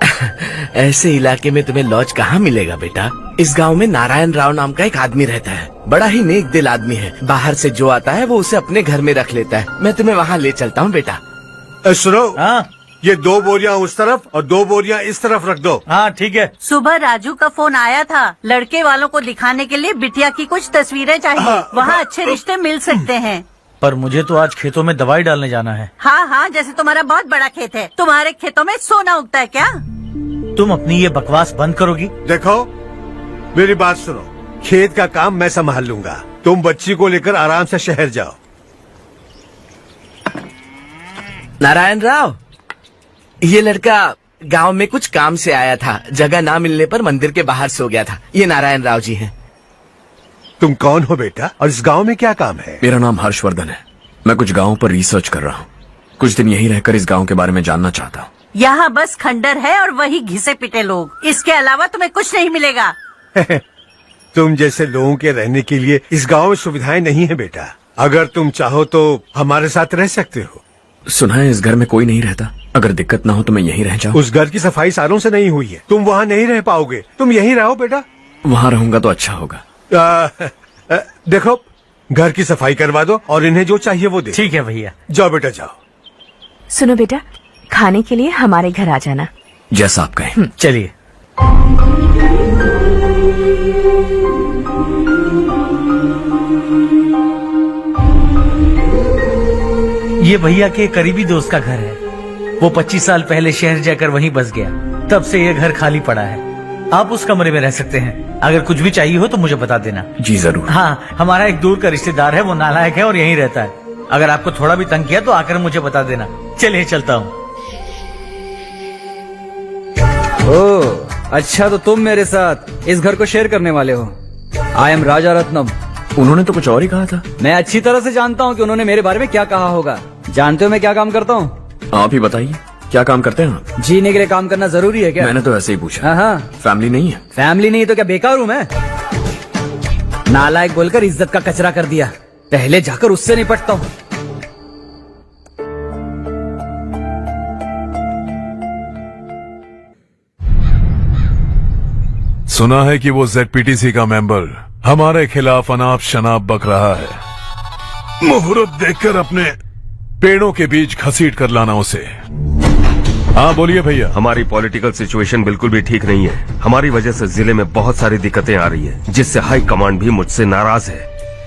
ऐसे इलाके में तुम्हें लॉज कहाँ मिलेगा बेटा? इस गांव में नारायण राव नाम का एक आदमी रहता है। बड़ा ही नेक दिल आदमी है। बाहर से जो आता है वो उसे अपने घर में रख लेता है। मैं तुम्हें वहाँ ले चलता हूँ बेटा। सुनो, ये 2 बोरियां उस तरफ और 2 बोरियां इस तरफ रख दो। हाँ ठीक है। सुबह राजू का फोन आया था। लड़के वालों को दिखाने के लिए बिटिया की कुछ तस्वीरें चाहिए। वहाँ अच्छे रिश्ते मिल सकते हैं। पर मुझे तो आज खेतों में दवाई डालने जाना है। हाँ हाँ, जैसे तुम्हारा बहुत बड़ा खेत है। तुम्हारे खेतों में सोना उगता है क्या? तुम अपनी ये बकवास बंद करोगी? देखो मेरी बात सुनो, खेत का काम मैं संभाल लूंगा। तुम बच्ची को लेकर आराम से शहर जाओ। नारायण राव, ये लड़का गांव में कुछ काम से आया था। जगह ना मिलने पर मंदिर के बाहर सो गया था। ये नारायण राव जी हैं। तुम कौन हो बेटा और इस गांव में क्या काम है? मेरा नाम हर्षवर्धन है। मैं कुछ गाँव पर रिसर्च कर रहा हूँ। कुछ दिन यहीं रहकर इस गाँव के बारे में जानना चाहता हूँ। यहाँ बस खंडर है और वही घिसे पिटे लोग। इसके अलावा तुम्हें कुछ नहीं मिलेगा। तुम जैसे लोगों के रहने के लिए इस गांव में सुविधाएं नहीं है बेटा। अगर तुम चाहो तो हमारे साथ रह सकते हो। सुना है इस घर में कोई नहीं रहता। अगर दिक्कत ना हो तो मैं यहीं रह जाऊँ। उस घर की सफाई सालों से नहीं हुई है। तुम वहाँ नहीं रह पाओगे। तुम यहीं रहो बेटा। वहाँ रहूंगा तो अच्छा होगा। देखो, घर की सफाई करवा दो और इन्हें जो चाहिए वो दे। ठीक है भैया। जाओ बेटा जाओ। सुनो बेटा, खाने के लिए हमारे घर आ जाना। जैसा आप कहें। चलिए। ये भैया के करीबी दोस्त का घर है। वो 25 साल पहले शहर जाकर वहीं बस गया, तब से ये घर खाली पड़ा है। आप उस कमरे में रह सकते हैं। अगर कुछ भी चाहिए हो तो मुझे बता देना। जी जरूर। हाँ, हमारा एक दूर का रिश्तेदार है, वो नालायक है और यहीं रहता है। अगर आपको थोड़ा भी तंग किया तो आकर मुझे बता देना। चलिए चलता हूँ। ओह, अच्छा तो तुम मेरे साथ इस घर को शेयर करने वाले हो। आई एम राजा रत्नम। उन्होंने तो कुछ और ही कहा था। मैं अच्छी तरह से जानता हूँ कि उन्होंने मेरे बारे में क्या कहा होगा। जानते हो मैं क्या काम करता हूँ? आप ही बताइए, क्या काम करते हैं आप? जीने के लिए काम करना जरूरी है क्या? मैंने तो ऐसे ही पूछा। हाँ हाँ। फैमिली नहीं है? फैमिली नहीं तो क्या बेकार हूँ मैं? नालायक बोलकर इज्जत का कचरा कर दिया। पहले जाकर उससे निपटता हूँ। सुना है कि वो ZPTC का मेंबर हमारे खिलाफ अनाप शनाप बक रहा है। मुहूर्त देखकर अपने पेड़ों के बीच घसीट कर लाना उसे। हाँ बोलिए भैया। हमारी पॉलिटिकल सिचुएशन बिल्कुल भी ठीक नहीं है। हमारी वजह से जिले में बहुत सारी दिक्कतें आ रही है, जिससे हाई कमांड भी मुझसे नाराज है।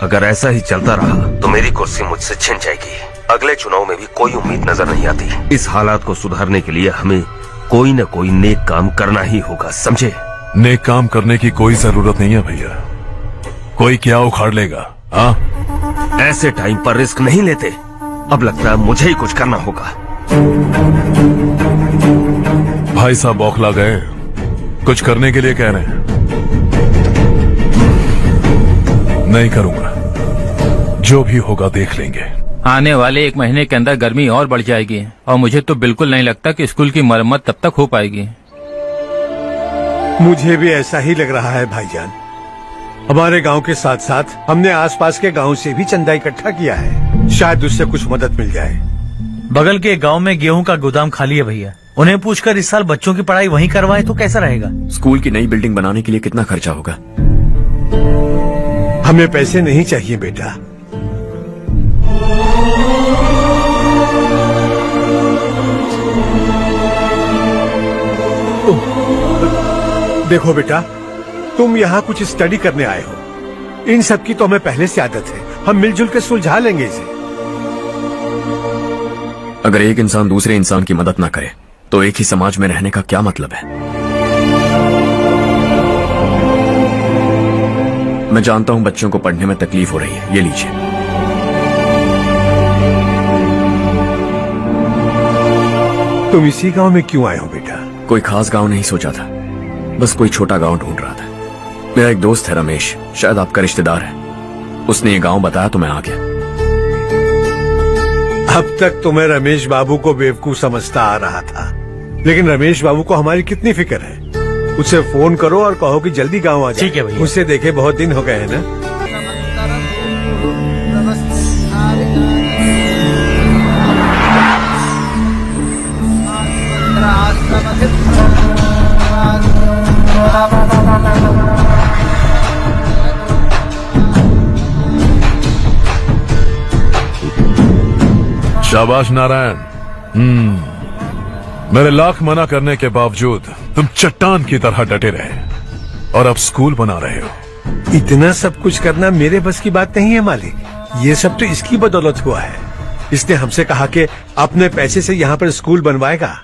अगर ऐसा ही चलता रहा तो मेरी कुर्सी मुझसे छिन जाएगी। अगले चुनाव में भी कोई उम्मीद नजर नहीं आती। इस हालात को सुधारने के लिए हमें कोई न कोई नेक काम करना ही होगा, समझे? नेक काम करने की कोई जरूरत नहीं है भैया। कोई क्या उखाड़ लेगा? हाँ, ऐसे टाइम पर रिस्क नहीं लेते। अब लगता है मुझे ही कुछ करना होगा। भाई साहब बौखला गए, कुछ करने के लिए कह रहे हैं। नहीं करूंगा, जो भी होगा देख लेंगे। आने वाले 1 महीने के अंदर गर्मी और बढ़ जाएगी और मुझे तो बिल्कुल नहीं लगता कि स्कूल की मरम्मत तब तक हो पाएगी। मुझे भी ऐसा ही लग रहा है भाईजान। हमारे गांव के साथ साथ हमने आसपास के गांव से भी चंदा इकट्ठा किया है, शायद उससे कुछ मदद मिल जाए। बगल के गांव में गेहूं का गोदाम खाली है भैया, उन्हें पूछकर इस साल बच्चों की पढ़ाई वहीं करवाएं तो कैसा रहेगा? स्कूल की नई बिल्डिंग बनाने के लिए कितना खर्चा होगा? हमें पैसे नहीं चाहिए बेटा। देखो बेटा, तुम यहाँ कुछ स्टडी करने आए हो। इन सब की तो हमें पहले से आदत है, हम मिलजुल के सुलझा लेंगे इसे। अगर एक इंसान दूसरे इंसान की मदद ना करे तो एक ही समाज में रहने का क्या मतलब है? मैं जानता हूं बच्चों को पढ़ने में तकलीफ हो रही है, ये लीजिए। तुम इसी गांव में क्यों आए हो बेटा? कोई खास गांव नहीं सोचा था, बस कोई छोटा गांव ढूंढ रहा था। मेरा एक दोस्त है रमेश, शायद आपका रिश्तेदार है, उसने ये गांव बताया तो मैं आ गया। अब तक तुम्हें रमेश बाबू को बेवकूफ समझता आ रहा था, लेकिन रमेश बाबू को हमारी कितनी फिक्र है। उसे फोन करो और कहो कि जल्दी गांव आ जाए। ठीक है भैया। उसे देखे बहुत दिन हो गए हैं ना। शाबाश नारायण। मेरे लाख मना करने के बावजूद तुम चट्टान की तरह डटे रहे और अब स्कूल बना रहे हो। इतना सब कुछ करना मेरे बस की बात नहीं है मालिक, ये सब तो इसकी बदौलत हुआ है। इसने हमसे कहा कि अपने पैसे से यहाँ पर स्कूल बनवाएगा।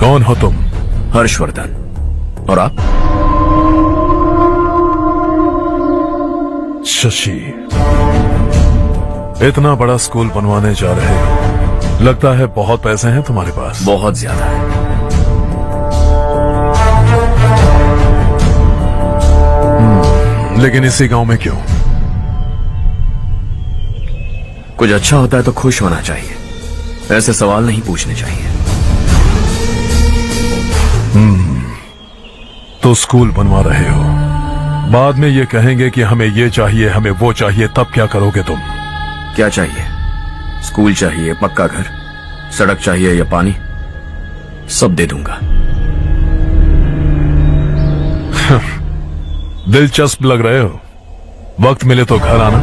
कौन हो तुम? हर्षवर्धन। और आप? शशि। इतना बड़ा स्कूल बनवाने जा रहे हो, लगता है बहुत पैसे हैं तुम्हारे पास। बहुत ज्यादा है। लेकिन इसी गांव में क्यों? कुछ अच्छा होता है तो खुश होना चाहिए, ऐसे सवाल नहीं पूछने चाहिए। तो स्कूल बनवा रहे हो, बाद में ये कहेंगे कि हमें ये चाहिए, हमें वो चाहिए, तब क्या करोगे तुम? क्या चाहिए? स्कूल चाहिए, पक्का घर, सड़क चाहिए या पानी, सब दे दूंगा। दिलचस्प लग रहे हो। वक्त मिले तो घर आना,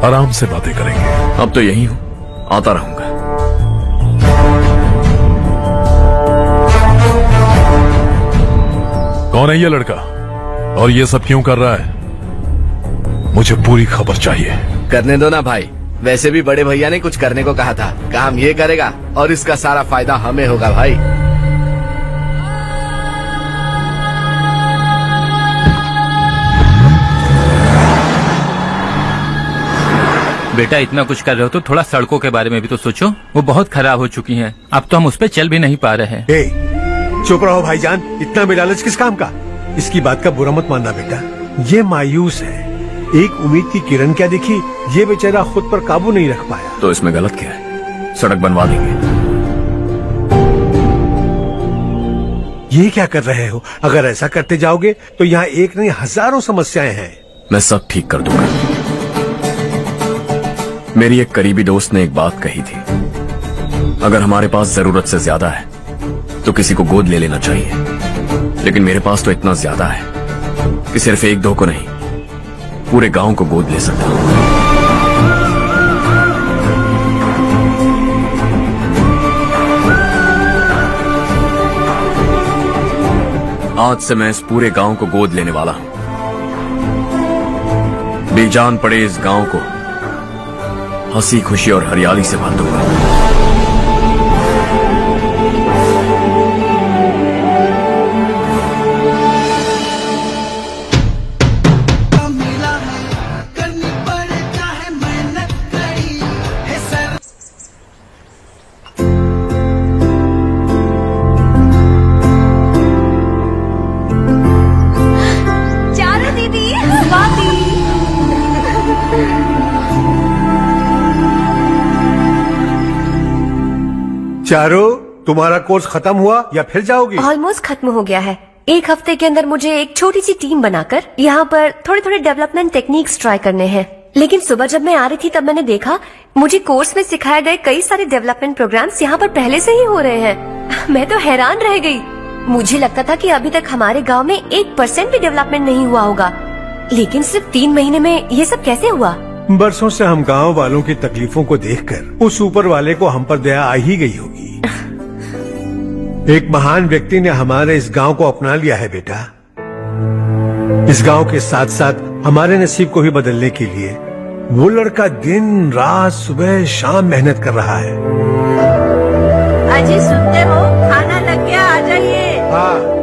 आराम से बातें करेंगे। अब तो यही हूं, आता रहूंगा। कौन है ये लड़का और ये सब क्यों कर रहा है? मुझे पूरी खबर चाहिए। करने दो ना भाई, वैसे भी बड़े भैया ने कुछ करने को कहा था। काम ये करेगा और इसका सारा फायदा हमें होगा भाई। बेटा इतना कुछ कर रहे हो तो थोड़ा सड़कों के बारे में भी तो सोचो, वो बहुत खराब हो चुकी हैं। अब तो हम उस पर चल भी नहीं पा रहे हैं। चुप रहो भाईजान, इतना बेलालच किस काम का? इसकी बात का बुरा मत मानना बेटा, ये मायूस है। एक उम्मीद की किरण क्या दिखी, ये बेचारा खुद पर काबू नहीं रख पाया। तो इसमें गलत क्या है? सड़क बनवा देंगे। ये क्या कर रहे हो? अगर ऐसा करते जाओगे तो यहाँ एक नहीं हजारों समस्याएं हैं। मैं सब ठीक कर दूंगा। मेरी एक करीबी दोस्त ने एक बात कही थी, अगर हमारे पास जरूरत से ज्यादा है तो किसी को गोद ले लेना चाहिए। लेकिन मेरे पास तो इतना ज्यादा है कि सिर्फ एक दो को नहीं, पूरे गांव को गोद ले सकता हूं। आज से मैं इस पूरे गांव को गोद लेने वाला हूं। बेजान पड़े इस गांव को हंसी खुशी और हरियाली से भर दूंगा। चारू दीदी, चारो, तुम्हारा कोर्स खत्म हुआ या फिर जाओगी? ऑलमोस्ट खत्म हो गया है। एक हफ्ते के अंदर मुझे एक छोटी सी टीम बनाकर यहाँ पर थोड़े थोड़े डेवलपमेंट टेक्निक्स ट्राई करने हैं। लेकिन सुबह जब मैं आ रही थी तब मैंने देखा मुझे कोर्स में सिखाए गए कई सारे डेवलपमेंट प्रोग्राम्स यहाँ पर पहले से ही हो रहे हैं। मैं तो हैरान रह गई। मुझे लगता था कि अभी तक हमारे गांव में 1% भी डेवलपमेंट नहीं हुआ होगा, लेकिन सिर्फ 3 महीने में ये सब कैसे हुआ? बरसों से हम गांव वालों की तकलीफों को देखकर उस ऊपर वाले को हम पर दया आ ही गई होगी। एक महान व्यक्ति ने हमारे इस गांव को अपना लिया है बेटा। इस गांव के साथ साथ हमारे नसीब को भी बदलने के लिए वो लड़का दिन रात सुबह शाम मेहनत कर रहा है। अजी सुनते हो, खाना लग गया, आ जाइए। हाँ।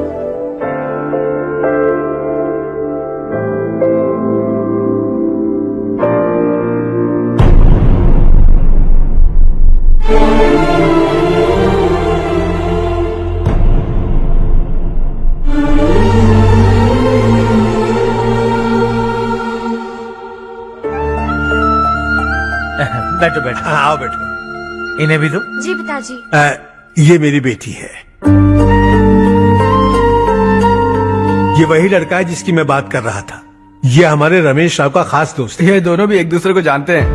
बैठो बैठो। हाँ, आओ बैठो। इन्हें भी दो। जी पिताजी। ये मेरी बेटी है। ये वही लड़का है जिसकी मैं बात कर रहा था। ये हमारे रमेश राव का खास दोस्त है। ये दोनों भी एक दूसरे को जानते हैं।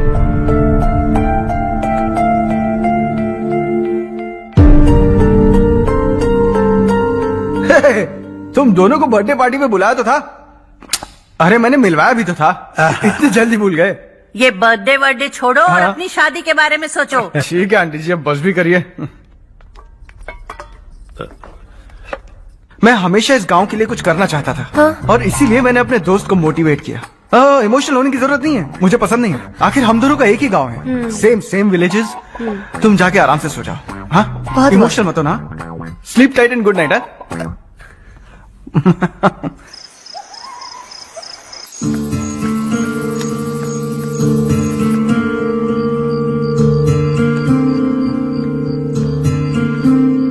तुम दोनों को बर्थडे पार्टी में बुलाया तो था। अरे मैंने मिलवाया भी तो था। इतनी जल्दी भूल गए। ये बर्थडे वर्डे छोड़ो और हाँ। अपनी शादी के बारे में सोचो। ठीक है आंटी जी, अब बस भी करिए। मैं हमेशा इस गांव के लिए कुछ करना चाहता था। हाँ? और इसीलिए मैंने अपने दोस्त को मोटिवेट किया। इमोशनल होने की जरूरत नहीं है, मुझे पसंद नहीं है। आखिर हम दोनों का एक ही गांव है, सेम विलेजेस। तुम जाके आराम से सो जाओ। हाँ, इमोशनल मत हो ना। Sleep tight and good night.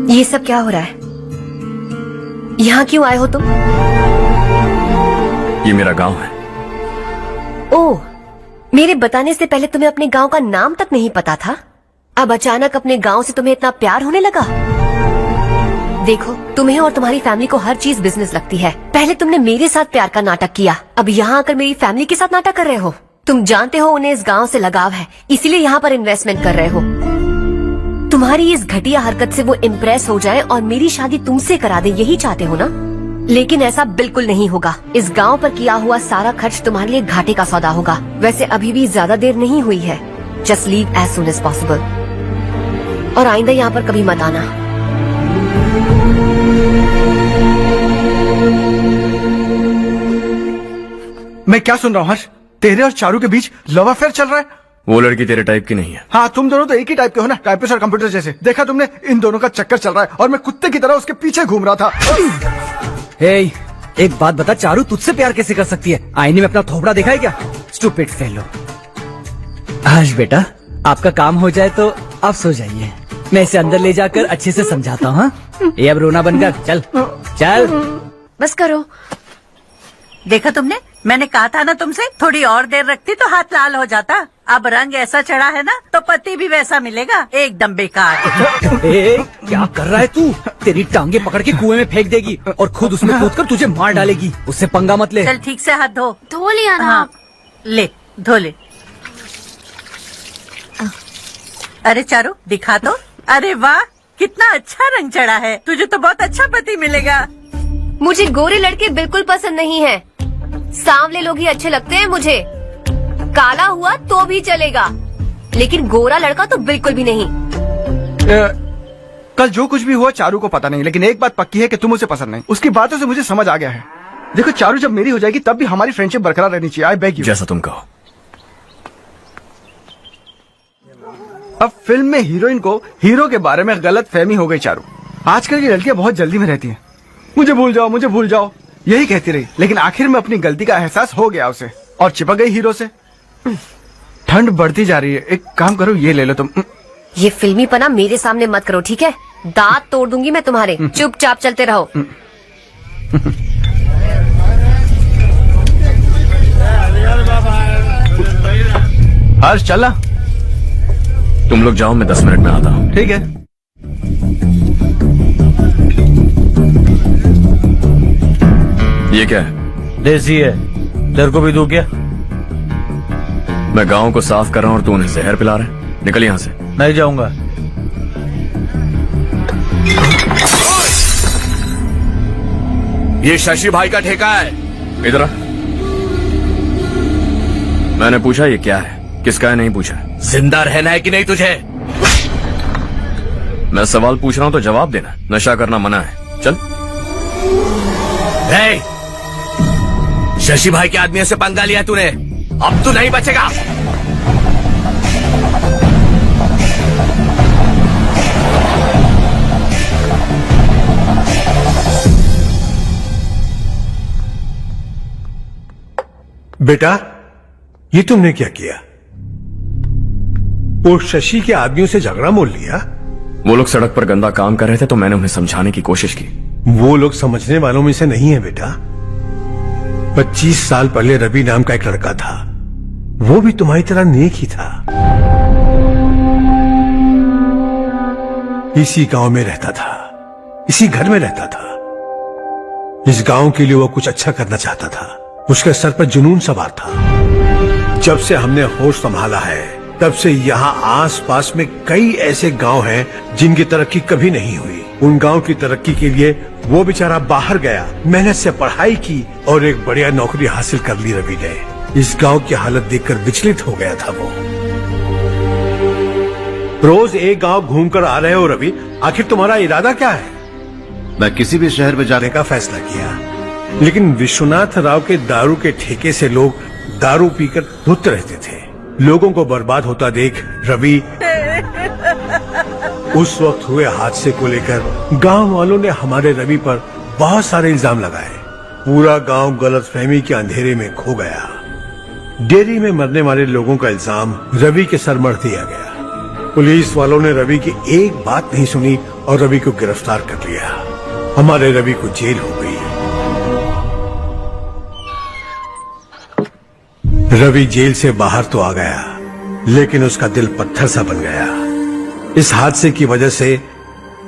ये सब क्या हो रहा है? यहाँ क्यों आए हो तुम? ये मेरा गांव है। ओह, मेरे बताने से पहले तुम्हें अपने गांव का नाम तक नहीं पता था। अब अचानक अपने गांव से तुम्हें इतना प्यार होने लगा। देखो, तुम्हें और तुम्हारी फैमिली को हर चीज बिजनेस लगती है। पहले तुमने मेरे साथ प्यार का नाटक किया, अब यहाँ आकर मेरी फैमिली के साथ नाटक कर रहे हो। तुम जानते हो उन्हें इस गांव से लगाव है, इसीलिए यहाँ पर इन्वेस्टमेंट कर रहे हो। तुम्हारी इस घटिया हरकत से वो इम्प्रेस हो जाए और मेरी शादी तुमसे करा दे, यही चाहते हो ना? लेकिन ऐसा बिल्कुल नहीं होगा। इस गांव पर किया हुआ सारा खर्च तुम्हारे लिए घाटे का सौदा होगा। वैसे अभी भी ज्यादा देर नहीं हुई है। Just leave as soon as possible और आइंदा यहाँ पर कभी मत आना। मैं क्या सुन रहा हूँ हर्ष? तेरे और चारू के बीच लव अफेयर चल रहा है? वो लड़की तेरे टाइप की नहीं है। हाँ, तुम दोनों तो एक ही टाइप के हो ना, टाइपिस्ट और कंप्यूटर जैसे। देखा तुमने, इन दोनों का चक्कर चल रहा है और मैं कुत्ते की तरह उसके पीछे घूम रहा था। हे, एक बात बता, चारू तुझसे प्यार कैसे कर सकती है? आईने में अपना थोपड़ा देखा है क्या? Stupid fellow. हर्ष बेटा, आपका काम हो जाए तो आप सो जाइए, मैं इसे अंदर ले जाकर अच्छे से समझाता हूँ। ये अब रोना बनकर चल चल। बस करो। देखा तुमने, मैंने कहा था ना तुमसे, थोड़ी और देर रखती तो हाथ लाल हो जाता। अब रंग ऐसा चढ़ा है ना तो पति भी वैसा मिलेगा, एकदम बेकार। क्या कर रहा है तू? तेरी टांगे पकड़ के कुएं में फेंक देगी और खुद उसमें कूदकर तुझे मार डालेगी। उससे पंगा मत ले। चल ठीक से हाथ धो। धो लिया ना। हाँ, ले धो ले। अरे चारू दिखा तो। अरे वाह, कितना अच्छा रंग चढ़ा है। तुझे तो बहुत अच्छा पति मिलेगा। मुझे गोरे लड़के बिल्कुल पसंद नहीं है, सांवले लोग ही अच्छे लगते हैं मुझे। काला हुआ तो भी चलेगा, लेकिन गोरा लड़का तो बिल्कुल भी नहीं। कल जो कुछ भी हुआ चारू को पता नहीं, लेकिन एक बात पक्की है कि तुम उसे पसंद नहीं। उसकी बातों से मुझे समझ आ गया है। देखो चारू जब मेरी हो जाएगी तब भी हमारी फ्रेंडशिप बरकरार रहनी चाहिए। I beg you. जैसा तुम कहो। अब फिल्म में हीरोइन को हीरो के बारे में गलत फहमी हो गई चारू। आजकल की लड़कियां बहुत जल्दी में रहती हैं। मुझे भूल जाओ, मुझे भूल जाओ, यही कहती रही, लेकिन आखिर में अपनी गलती का एहसास हो गया उसे और चिपक गई हीरो से। ठंड बढ़ती जा रही है, एक काम करो, ये ले लो तुम। ये फिल्मी पना मेरे सामने मत करो, ठीक है? दांत तोड़ दूंगी मैं तुम्हारे। चुपचाप चलते रहो। हर्ष चला। तुम लोग जाओ, मैं 10 मिनट में आता हूँ। ठीक है। ये क्या है? देसी है, तेरे को भी दूं क्या? मैं गांव को साफ कर रहा हूँ और तू उन्हें जहर पिला रहा है। निकल यहाँ से। नहीं जाऊंगा। ये शशि भाई का ठेका है। इधर आ। मैंने पूछा ये क्या है, किसका है नहीं पूछा। जिंदा रहना है कि नहीं तुझे? मैं सवाल पूछ रहा हूं तो जवाब देना। नशा करना मना है। चल। शशि भाई के आदमियों से पंगा लिया तूने, अब तू नहीं बचेगा। बेटा, ये तुमने क्या किया? वो शशि के आदमियों से झगड़ा मोल लिया? वो लोग सड़क पर गंदा काम कर रहे थे तो मैंने उन्हें समझाने की कोशिश की। वो लोग समझने वालों में से नहीं है बेटा। 25 साल पहले रवि नाम का एक लड़का था, वो भी तुम्हारी तरह नेक ही था। इसी गांव में रहता था, इसी घर में रहता था। इस गांव के लिए वो कुछ अच्छा करना चाहता था। उसके सर पर जुनून सवार था। जब से हमने होश संभाला है तब से यहाँ आस पास में कई ऐसे गांव हैं जिनकी तरक्की कभी नहीं हुई। उन गांव की तरक्की के लिए वो बेचारा बाहर गया, मेहनत से पढ़ाई की और एक बढ़िया नौकरी हासिल कर ली रवि ने। इस गांव की हालत देखकर विचलित हो गया था वो। रोज एक गांव घूमकर आ रहे हो रवि, आखिर तुम्हारा इरादा क्या है? मैं किसी भी शहर में जाने का फैसला किया, लेकिन विश्वनाथ राव के दारू के ठेके से लोग दारू पीकर धुत रहते थे। लोगों को बर्बाद होता देख रवि उस वक्त हुए हादसे को लेकर गांव वालों ने हमारे रवि पर बहुत सारे इल्जाम लगाए। पूरा गांव गलतफहमी के अंधेरे में खो गया। डेयरी में मरने वाले लोगों का इल्जाम रवि के सर मढ़ दिया गया। पुलिस वालों ने रवि की एक बात नहीं सुनी और रवि को गिरफ्तार कर लिया। हमारे रवि को जेल हो गई। रवि जेल से बाहर तो आ गया, लेकिन उसका दिल पत्थर सा बन गया। इस हादसे की वजह से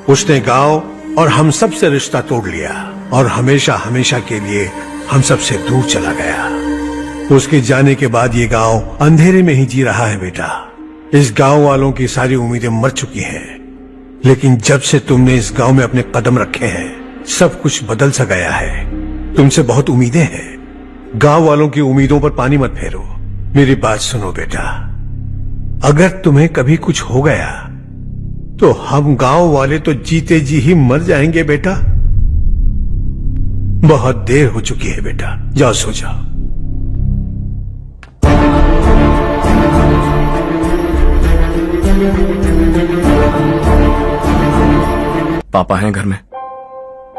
उसने गांव और हम सब से रिश्ता तोड़ लिया और हमेशा हमेशा के लिए हम सब से दूर चला गया। उसके जाने के बाद ये गांव अंधेरे में ही जी रहा है बेटा। इस गांव वालों की सारी उम्मीदें मर चुकी हैं, लेकिन जब से तुमने इस गांव में अपने कदम रखे हैं सब कुछ बदल सा गया है। तुमसे बहुत उम्मीदें हैं। गांव वालों की उम्मीदों पर पानी मत फेरो। मेरी बात सुनो बेटा, अगर तुम्हें कभी कुछ हो गया तो हम गांव वाले तो जीते जी ही मर जाएंगे बेटा। बहुत देर हो चुकी है बेटा, जाओ सो जाओ। पापा हैं घर में?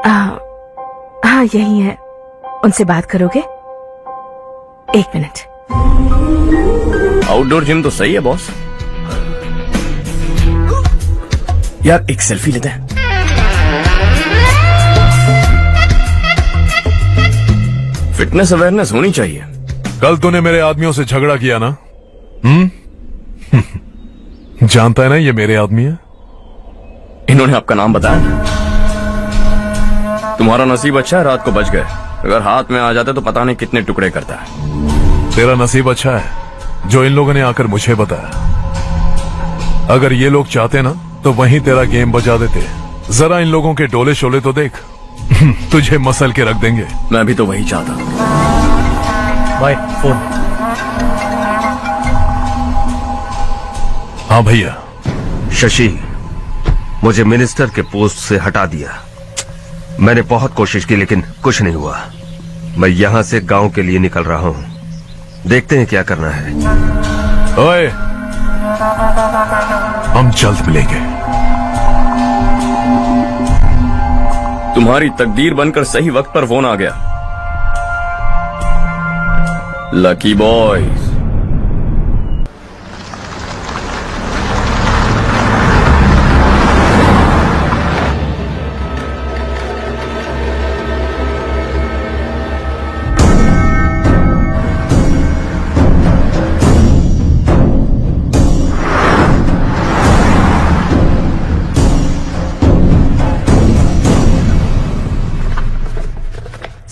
हाँ यही है। उनसे बात करोगे? 1 मिनट। आउटडोर जिम तो सही है बॉस। यार एक सेल्फी लेते हैं। फिटनेस अवेयरनेस होनी चाहिए। कल तूने मेरे आदमियों से झगड़ा किया ना? जानता है ना ये मेरे आदमी है। इन्होंने आपका नाम बताया? तुम्हारा नसीब अच्छा है, रात को बच गए। अगर हाथ में आ जाते तो पता नहीं कितने टुकड़े करता है। तेरा नसीब अच्छा है जो इन लोगों ने आकर मुझे बताया। अगर ये लोग चाहते ना तो वहीं तेरा गेम बजा देते। जरा इन लोगों के डोले शोले तो देख। तुझे मसल के रख देंगे। मैं भी तो वही चाहता। By phone. हाँ भैया। शशि, मुझे मिनिस्टर के पोस्ट से हटा दिया। मैंने बहुत कोशिश की लेकिन कुछ नहीं हुआ। मैं यहाँ से गांव के लिए निकल रहा हूँ। देखते हैं क्या करना है। ओए, हम जल्द मिलेंगे। तुम्हारी तकदीर बनकर सही वक्त पर फोन आ गया। Lucky boys.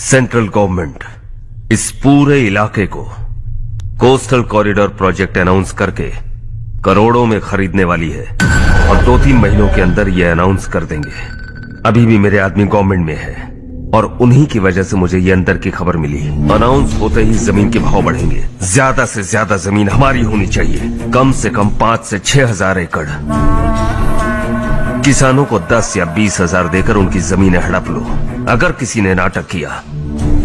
सेंट्रल गवर्नमेंट इस पूरे इलाके को कोस्टल कॉरिडोर प्रोजेक्ट अनाउंस करके करोड़ों में खरीदने वाली है और 2-3 महीनों के अंदर ये अनाउंस कर देंगे। अभी भी मेरे आदमी गवर्नमेंट में है और उन्हीं की वजह से मुझे ये अंदर की खबर मिली। अनाउंस होते ही जमीन के भाव बढ़ेंगे। ज्यादा से ज्यादा जमीन हमारी होनी चाहिए, कम से कम 5 से 6 हजार एकड़। किसानों को 10 या 20 हजार देकर उनकी जमीनें हड़प लो। अगर किसी ने नाटक किया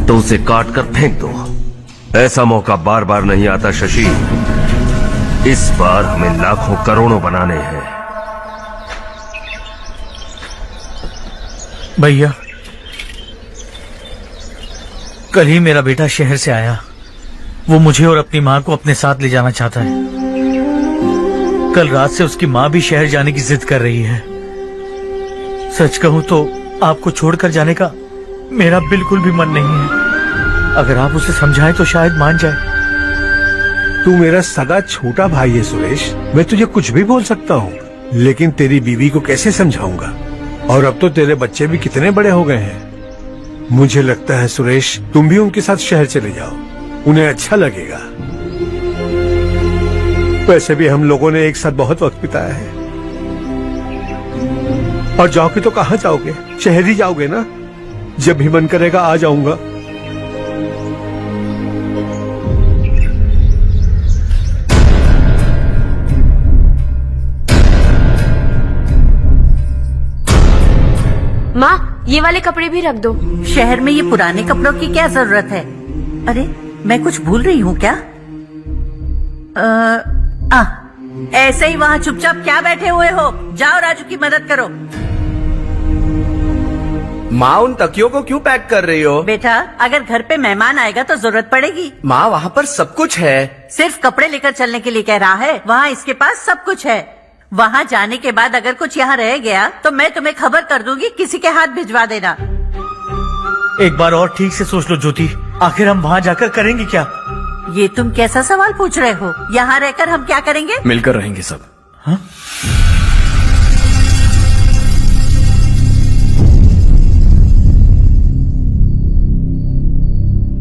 तो उसे काट कर फेंक दो। ऐसा मौका बार बार नहीं आता शशि। इस बार हमें लाखों करोड़ों बनाने हैं। भैया, कल ही मेरा बेटा शहर से आया। वो मुझे और अपनी माँ को अपने साथ ले जाना चाहता है। कल रात से उसकी माँ भी शहर जाने की जिद कर रही है। सच कहूं तो आपको छोड़कर जाने का मेरा बिल्कुल भी मन नहीं है। अगर आप उसे समझाएं तो शायद मान जाए। तू मेरा सगा छोटा भाई है सुरेश। मैं तुझे कुछ भी बोल सकता हूँ, लेकिन तेरी बीवी को कैसे समझाऊंगा? और अब तो तेरे बच्चे भी कितने बड़े हो गए हैं। मुझे लगता है सुरेश, तुम भी उनके साथ शहर चले जाओ, उन्हें अच्छा लगेगा। वैसे भी हम लोगों ने एक साथ बहुत वक्त बिताया है। और जाओगे तो कहाँ जाओगे? शहर ही जाओगे ना? जब भी मन करेगा आ जाऊंगा। माँ, ये वाले कपड़े भी रख दो। शहर में ये पुराने कपड़ों की क्या जरूरत है? अरे मैं कुछ भूल रही हूँ क्या? ऐसे ही वहाँ चुपचाप क्या बैठे हुए हो? जाओ राजू की मदद करो। माँ, उन तकियों को क्यों पैक कर रही हो? बेटा, अगर घर पे मेहमान आएगा तो जरूरत पड़ेगी। माँ, वहाँ पर सब कुछ है। सिर्फ कपड़े लेकर चलने के लिए कह रहा है? वहाँ इसके पास सब कुछ है। वहाँ जाने के बाद अगर कुछ यहाँ रह गया तो मैं तुम्हें खबर कर दूंगी, किसी के हाथ भिजवा देना। एक बार और ठीक से सोच लो ज्योति, आखिर हम वहाँ जाकर करेंगे क्या? ये तुम कैसा सवाल पूछ रहे हो? यहाँ रहकर हम क्या करेंगे? मिलकर रहेंगे सब। हाँ?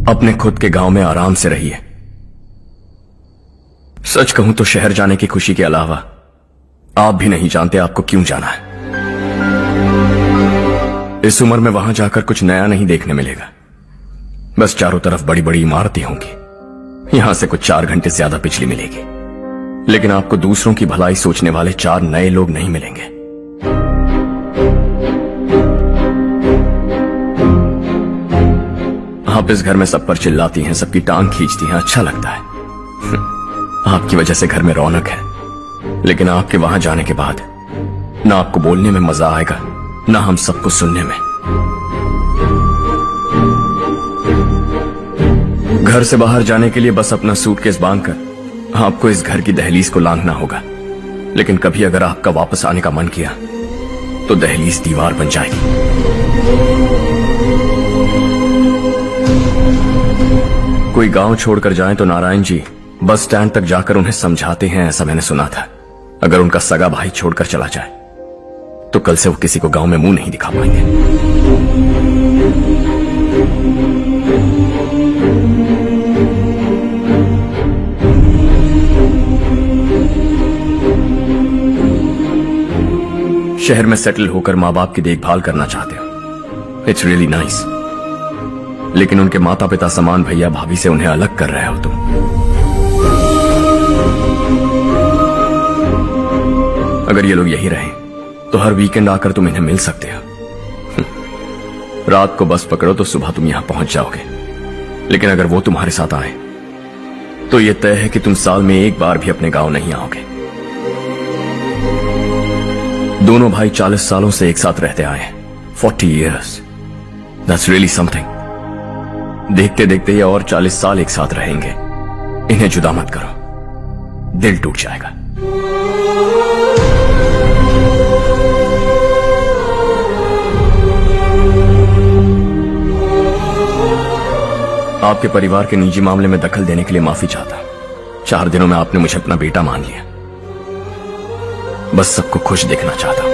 अपने खुद के गांव में आराम से रहिए। सच कहूं तो शहर जाने की खुशी के अलावा आप भी नहीं जानते आपको क्यों जाना है। इस उम्र में वहां जाकर कुछ नया नहीं देखने मिलेगा। बस चारों तरफ बड़ी बड़ी इमारतें होंगी। यहां से कुछ 4 घंटे ज्यादा बिजली मिलेगी, लेकिन आपको दूसरों की भलाई सोचने वाले 4 नए लोग नहीं मिलेंगे। आप इस घर में सब पर चिल्लाती हैं, सबकी टांग खींचती हैं, अच्छा लगता है। आपकी वजह से घर में रौनक है, लेकिन आपके वहां जाने के बाद ना आपको बोलने में मजा आएगा, ना हम सबको सुनने में। घर से बाहर जाने के लिए बस अपना सूटकेस बांधकर आपको इस घर की दहलीज को लांघना होगा, लेकिन कभी अगर आपका वापस आने का मन किया तो दहलीज दीवार बन जाएगी। कोई गांव छोड़कर जाए तो नारायण जी बस स्टैंड तक जाकर उन्हें समझाते हैं, ऐसा मैंने सुना था। अगर उनका सगा भाई छोड़कर चला जाए तो कल से वो किसी को गांव में मुंह नहीं दिखा पाएंगे। शहर में सेटल होकर माँ बाप की देखभाल करना चाहते हो, इट्स रियली नाइस, लेकिन उनके माता पिता समान भैया भाभी से उन्हें अलग कर रहे हो तुम। अगर ये लोग यही रहे तो हर वीकेंड आकर तुम इन्हें मिल सकते हो। रात को बस पकड़ो तो सुबह तुम यहां पहुंच जाओगे, लेकिन अगर वो तुम्हारे साथ आए तो ये तय है कि तुम साल में एक बार भी अपने गांव नहीं आओगे। दोनों भाई 40 सालों से एक साथ रहते आए हैं, 40 years, that's really something। देखते देखते ये और 40 साल एक साथ रहेंगे। इन्हें जुदा मत करो, दिल टूट जाएगा। आपके परिवार के निजी मामले में दखल देने के लिए माफी चाहता। 4 दिनों में आपने मुझे अपना बेटा मान लिया। बस सबको खुश देखना चाहता हूं।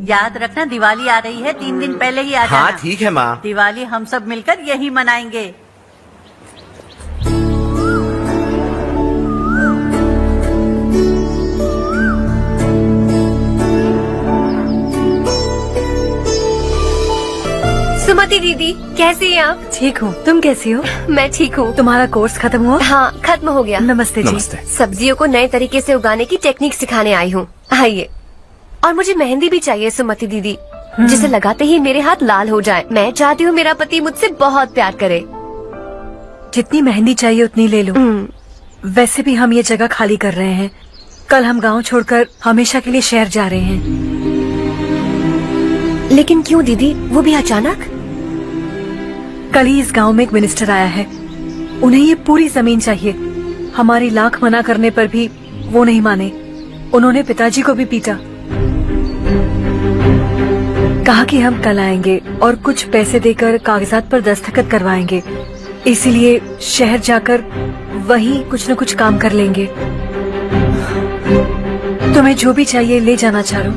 याद रखना दिवाली आ रही है, 3 दिन पहले ही आ जाना। हाँ ठीक है माँ। दिवाली हम सब मिलकर यही मनाएंगे। सुमति दीदी, कैसी हैं आप? ठीक हूँ, तुम कैसी हो? मैं ठीक हूँ। तुम्हारा कोर्स खत्म हुआ? हाँ, खत्म हो गया। नमस्ते जी। नमस्ते। सब्जियों को नए तरीके से उगाने की टेक्निक सिखाने आई हूँ। आइए। और मुझे मेहंदी भी चाहिए सुमति दीदी, जिसे लगाते ही मेरे हाथ लाल हो जाए। मैं चाहती हूँ मेरा पति मुझसे बहुत प्यार करे। जितनी मेहंदी चाहिए उतनी ले लो। वैसे भी हम ये जगह खाली कर रहे हैं। कल हम गांव छोड़कर हमेशा के लिए शहर जा रहे हैं। लेकिन क्यों दीदी, वो भी अचानक? कल ही इस गांव में एक मिनिस्टर आया है, उन्हें ये पूरी जमीन चाहिए। हमारी लाख मना करने पर भी वो नहीं माने। उन्होंने पिताजी को भी पीटा। कहा कि हम कल आएंगे और कुछ पैसे देकर कागजात पर दस्तखत करवाएंगे। इसीलिए शहर जाकर वहीं कुछ न कुछ काम कर लेंगे। तुम्हें जो भी चाहिए ले जाना चारो।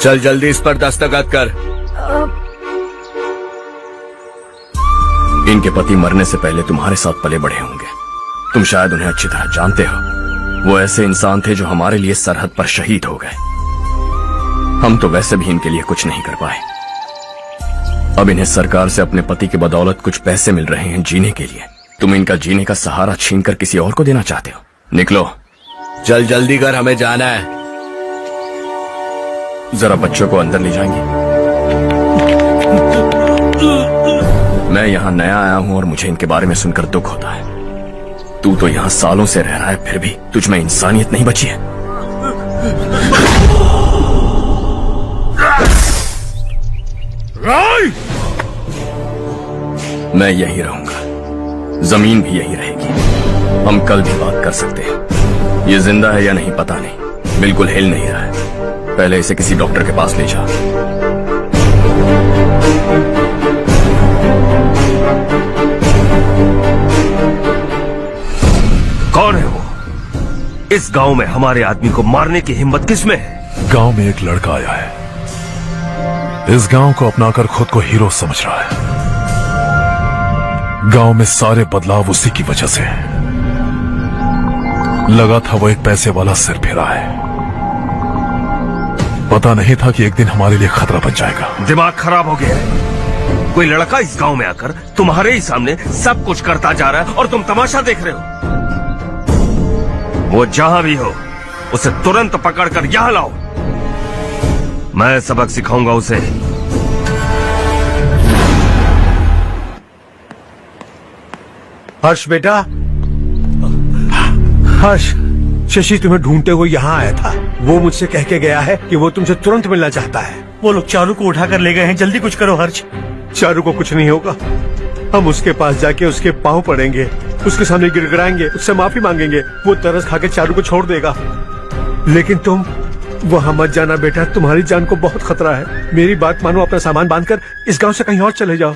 चल जल्दी इस पर दस्तखत कर। इनके पति मरने से पहले तुम्हारे साथ पले बढ़े होंगे। तुम शायद उन्हें अच्छी तरह जानते हो। वो ऐसे इंसान थे जो हमारे लिए सरहद पर शहीद हो गए। हम तो वैसे भी इनके लिए कुछ नहीं कर पाए। अब इन्हें सरकार से अपने पति की बदौलत कुछ पैसे मिल रहे हैं जीने के लिए। तुम इनका जीने का सहारा छीनकर किसी और को देना चाहते हो। निकलो, चल जल्दी कर, हमें जाना है। जरा बच्चों को अंदर ले जाएंगे। मैं यहाँ नया आया हूँ और मुझे इनके बारे में सुनकर दुख होता है। तू तो यहाँ सालों से रह रहा है, फिर भी तुझ में इंसानियत नहीं बची है। मैं यही रहूंगा, जमीन भी यही रहेगी। हम कल भी बात कर सकते हैं। ये जिंदा है या नहीं पता नहीं, बिल्कुल हिल नहीं रहा है। पहले इसे किसी डॉक्टर के पास ले जा। कौन है वो? इस गांव में हमारे आदमी को मारने की हिम्मत किसमें है? गांव में एक लड़का आया है। इस गांव को अपनाकर खुद को हीरो समझ रहा है। गांव में सारे बदलाव उसी की वजह से है। लगा था वो एक पैसे वाला सिर फिरा है। पता नहीं था कि एक दिन हमारे लिए खतरा बन जाएगा। दिमाग खराब हो गया है। कोई लड़का इस गांव में आकर तुम्हारे ही सामने सब कुछ करता जा रहा है और तुम तमाशा देख रहे हो। वो जहां भी हो उसे तुरंत पकड़कर यहां लाओ। मैं सबक सिखाऊंगा उसे। हर्ष बेटा, हर्ष, शशि तुम्हें ढूंढते हुए यहाँ आया था। वो मुझसे कह के गया है कि वो तुमसे तुरंत मिलना चाहता है। वो लोग चारू को उठाकर ले गए हैं, जल्दी कुछ करो हर्ष। चारू को कुछ नहीं होगा। हम उसके पास जाके उसके पांव पड़ेंगे, उसके सामने गिड़गिड़ाएंगे, उससे माफी मांगेंगे। वो तरस खा के चारू को छोड़ देगा। लेकिन तुम वहां मत जाना बेटा, तुम्हारी जान को बहुत खतरा है। मेरी बात मानो, अपना सामान बांधकर इस गांव से कहीं और चले जाओ।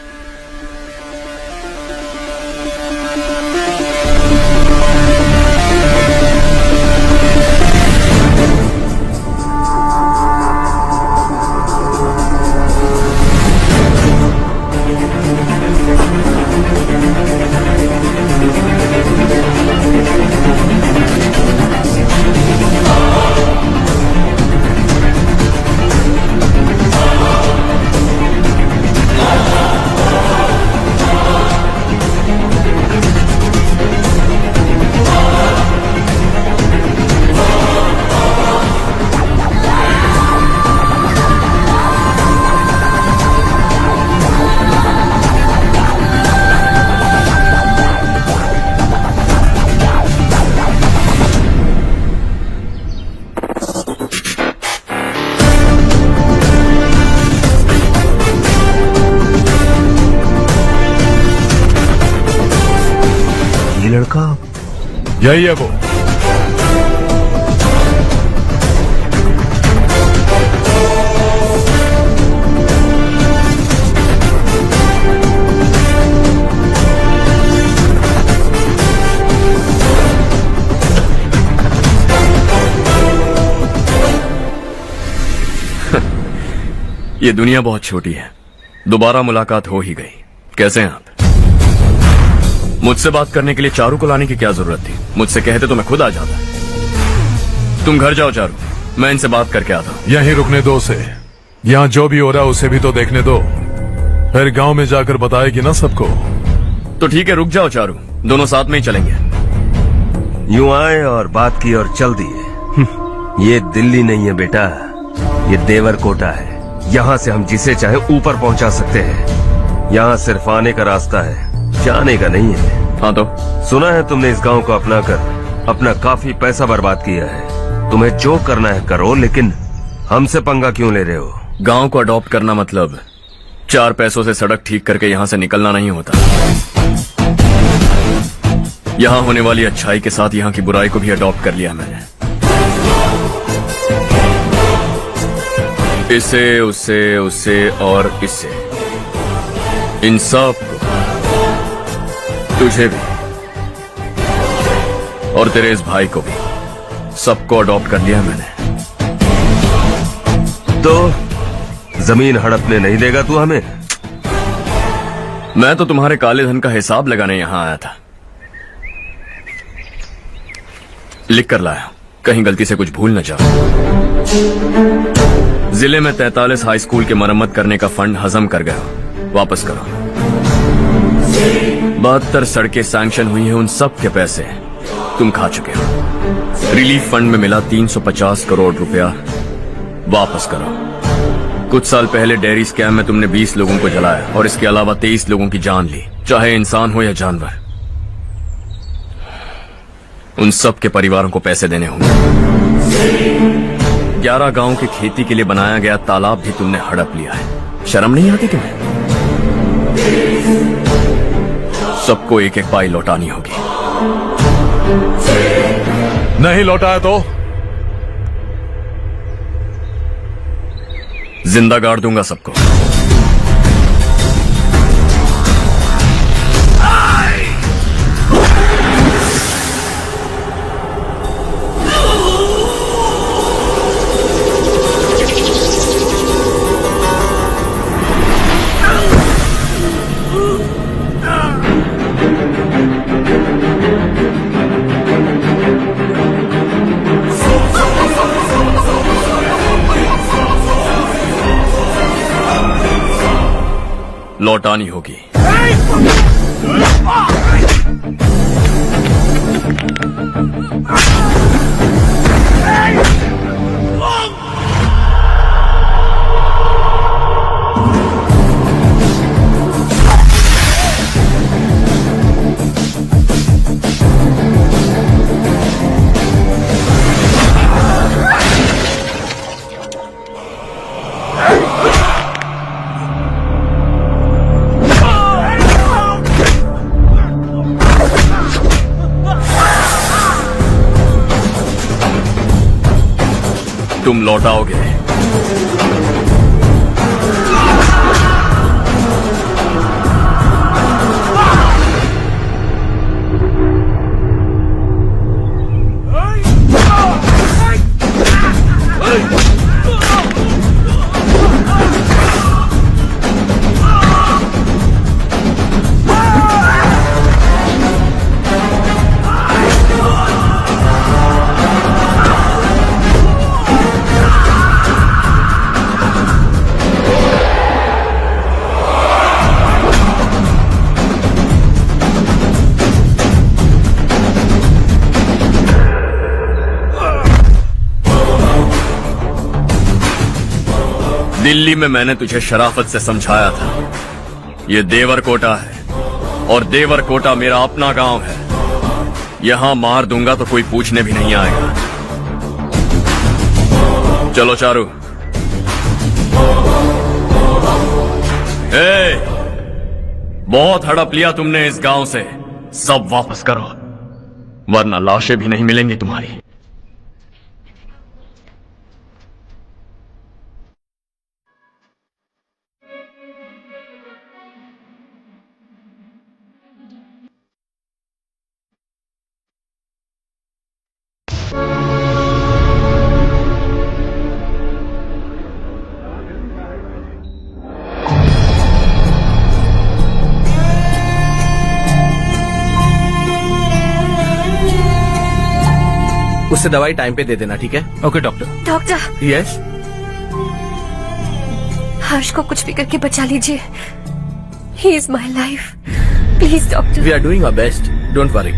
लड़का यही है वो। ये दुनिया बहुत छोटी है। दोबारा मुलाकात हो ही गई। कैसे हैं आप? मुझसे बात करने के लिए चारू को लाने की क्या जरूरत थी? मुझसे कहते तो मैं खुद आ जाता। तुम घर जाओ चारू, मैं इनसे बात करके आता हूँ। यहीं रुकने दो उसे। यहाँ जो भी हो रहा है उसे भी तो देखने दो। फिर गांव में जाकर बताएगी ना सबको। तो ठीक है, रुक जाओ चारू, दोनों साथ में ही चलेंगे। यूं आए और बात की और चल दिए। ये दिल्ली नहीं है बेटा, ये देवरकोटा है। यहाँ से हम जिसे चाहे ऊपर पहुँचा सकते हैं। यहाँ सिर्फ आने का रास्ता है, जाने का नहीं है। हाँ तो सुना है तुमने इस गांव को अपना कर अपना काफी पैसा बर्बाद किया है। तुम्हें जो करना है करो, लेकिन हमसे पंगा क्यों ले रहे हो? गांव को अडॉप्ट करना मतलब 4 पैसों से सड़क ठीक करके यहाँ से निकलना नहीं होता। यहाँ होने वाली अच्छाई के साथ यहाँ की बुराई को भी अडॉप्ट कर लिया मैंने। इसे, उससे, उससे और इससे, इन सब को, तुझे भी और तेरे इस भाई को भी, सबको अडॉप्ट कर लिया मैंने। तो जमीन हड़पने नहीं देगा तू हमें? मैं तो तुम्हारे काले धन का हिसाब लगाने यहां आया था। लिख कर लाया, कहीं गलती से कुछ भूल न जाओ। जिले में 43 हाई स्कूल के मरम्मत करने का फंड हजम कर गया, वापस करो। 72 सड़कें सैंक्शन हुई हैं, उन सब के पैसे तुम खा चुके हो। रिलीफ फंड में मिला 350 करोड़ रुपया, वापस करो। कुछ साल पहले डेयरी स्कैम में तुमने 20 लोगों को जलाया और इसके अलावा 23 लोगों की जान ली, चाहे इंसान हो या जानवर। उन सब के परिवारों को पैसे देने होंगे। 11 गांव की खेती के लिए बनाया गया तालाब भी तुमने हड़प लिया है। शर्म नहीं आती तुम्हें? सबको एक एक पाई लौटानी होगी। नहीं लौटाया तो जिंदा गाड़ दूंगा सबको। लौटानी होगी। तुम लौटाओगे। दिल्ली में मैंने तुझे शराफत से समझाया था, ये देवरकोटा है और देवरकोटा मेरा अपना गांव है। यहां मार दूंगा तो कोई पूछने भी नहीं आएगा। चलो चारू। बहुत हड़प लिया तुमने इस गांव से, सब वापस करो वरना लाशें भी नहीं मिलेंगी तुम्हारी। उससे दवाई टाइम पे दे देना, ठीक है? Okay doctor. Doctor. Yes. Harsh को कुछ भी करके बचा लीजिए। He is my life, please doctor. We are doing our best, don't worry.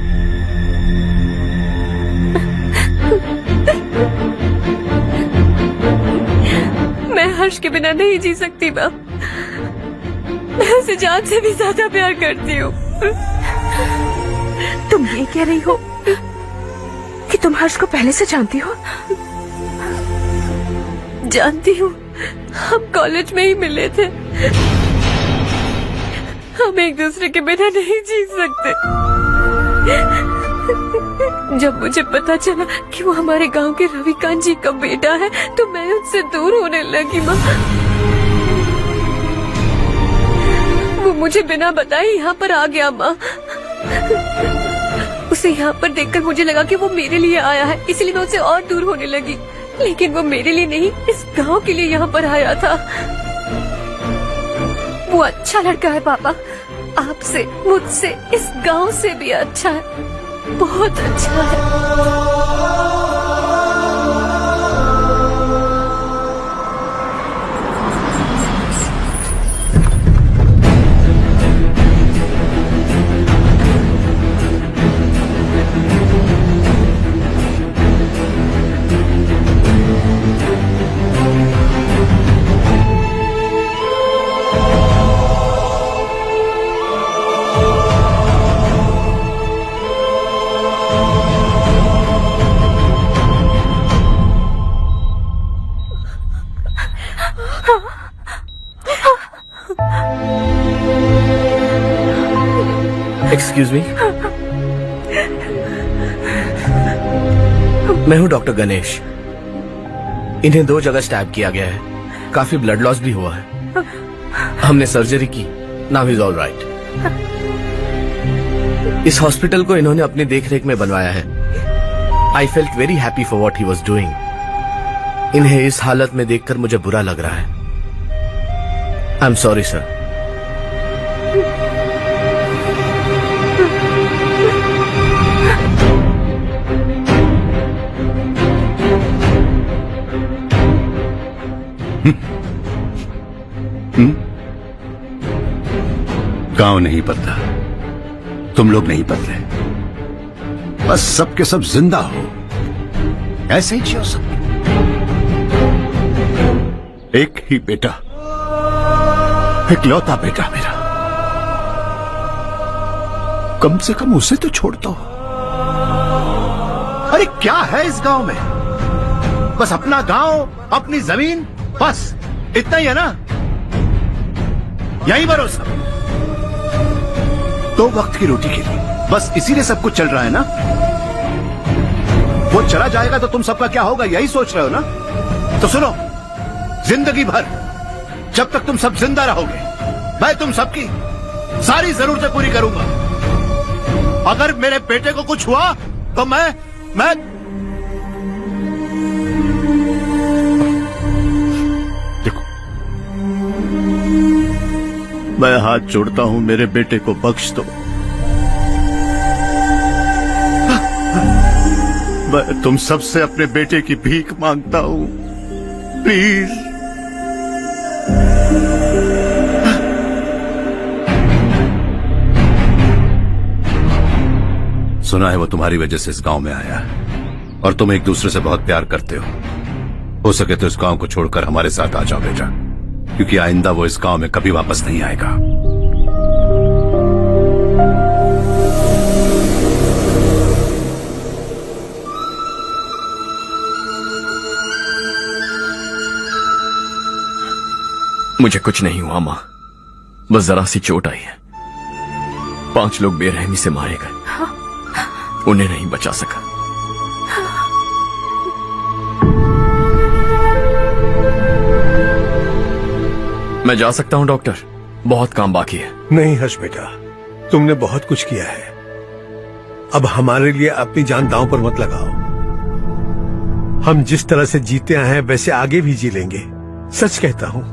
मैं हर्ष के बिना नहीं जी सकती माँ। मैं उसे जान से भी ज्यादा प्यार करती हूँ। तुम ये कह रही हो कि तुम हर्ष को पहले से जानती हो? जानती हूँ, हम कॉलेज में ही मिले थे। हम एक दूसरे के बिना नहीं जी सकते। जब मुझे पता चला कि वो हमारे गांव के रविकांत जी का बेटा है तो मैं उससे दूर होने लगी माँ। वो मुझे बिना बताए यहाँ पर आ गया माँ। उसे यहाँ पर देखकर मुझे लगा कि वो मेरे लिए आया है, इसलिए मैं उससे और दूर होने लगी। लेकिन वो मेरे लिए नहीं, इस गांव के लिए यहाँ पर आया था। वो अच्छा लड़का है पापा, आपसे, मुझसे, इस गांव से भी अच्छा है, बहुत अच्छा है। एक्सक्यूज मी, मैं हूं डॉक्टर गणेश। इन्हें 2 जगह स्टैब किया गया है, काफी ब्लड लॉस भी हुआ है। हमने सर्जरी की, नाउ इज ऑल राइट। इस हॉस्पिटल को इन्होंने अपनी देखरेख में बनवाया है। I felt very happy for what he was doing. इन्हें इस हालत में देखकर मुझे बुरा लग रहा है। I am sorry sir. गांव नहीं बदला, तुम लोग नहीं बदले, बस सबके सब जिंदा हो, ऐसे ही जियो सब। एक ही बेटा, इकलौता बेटा मेरा, कम से कम उसे तो छोड़ता हो। अरे क्या है इस गांव में? बस अपना गांव, अपनी जमीन, बस इतना ही है ना? यही भरोसा, दो वक्त की रोटी के लिए, बस इसीलिए सब कुछ चल रहा है ना? वो चला जाएगा तो तुम सबका क्या होगा, यही सोच रहे हो ना? तो सुनो, जिंदगी भर जब तक तुम सब जिंदा रहोगे, मैं तुम सबकी सारी जरूरतें पूरी करूंगा। अगर मेरे बेटे को कुछ हुआ तो मैं देखो, मैं हाथ जोड़ता हूं, मेरे बेटे को बख्श दो। मैं तुम सबसे अपने बेटे की भीख मांगता हूं, प्लीज। सुना है वो तुम्हारी वजह से इस गांव में आया और तुम एक दूसरे से बहुत प्यार करते हो सके तो इस गांव को छोड़कर हमारे साथ आ जाओ बेटा, क्योंकि आइंदा वो इस गांव में कभी वापस नहीं आएगा। मुझे कुछ नहीं हुआ माँ, बस जरा सी चोट आई है। 5 लोग बेरहमी से मारे गए, उन्हें नहीं बचा सका। मैं जा सकता हूं डॉक्टर, बहुत काम बाकी है। नहीं हर्ष बेटा, तुमने बहुत कुछ किया है, अब हमारे लिए अपनी जान दांव पर मत लगाओ। हम जिस तरह से जीते आए हैं वैसे आगे भी जी लेंगे, सच कहता हूं।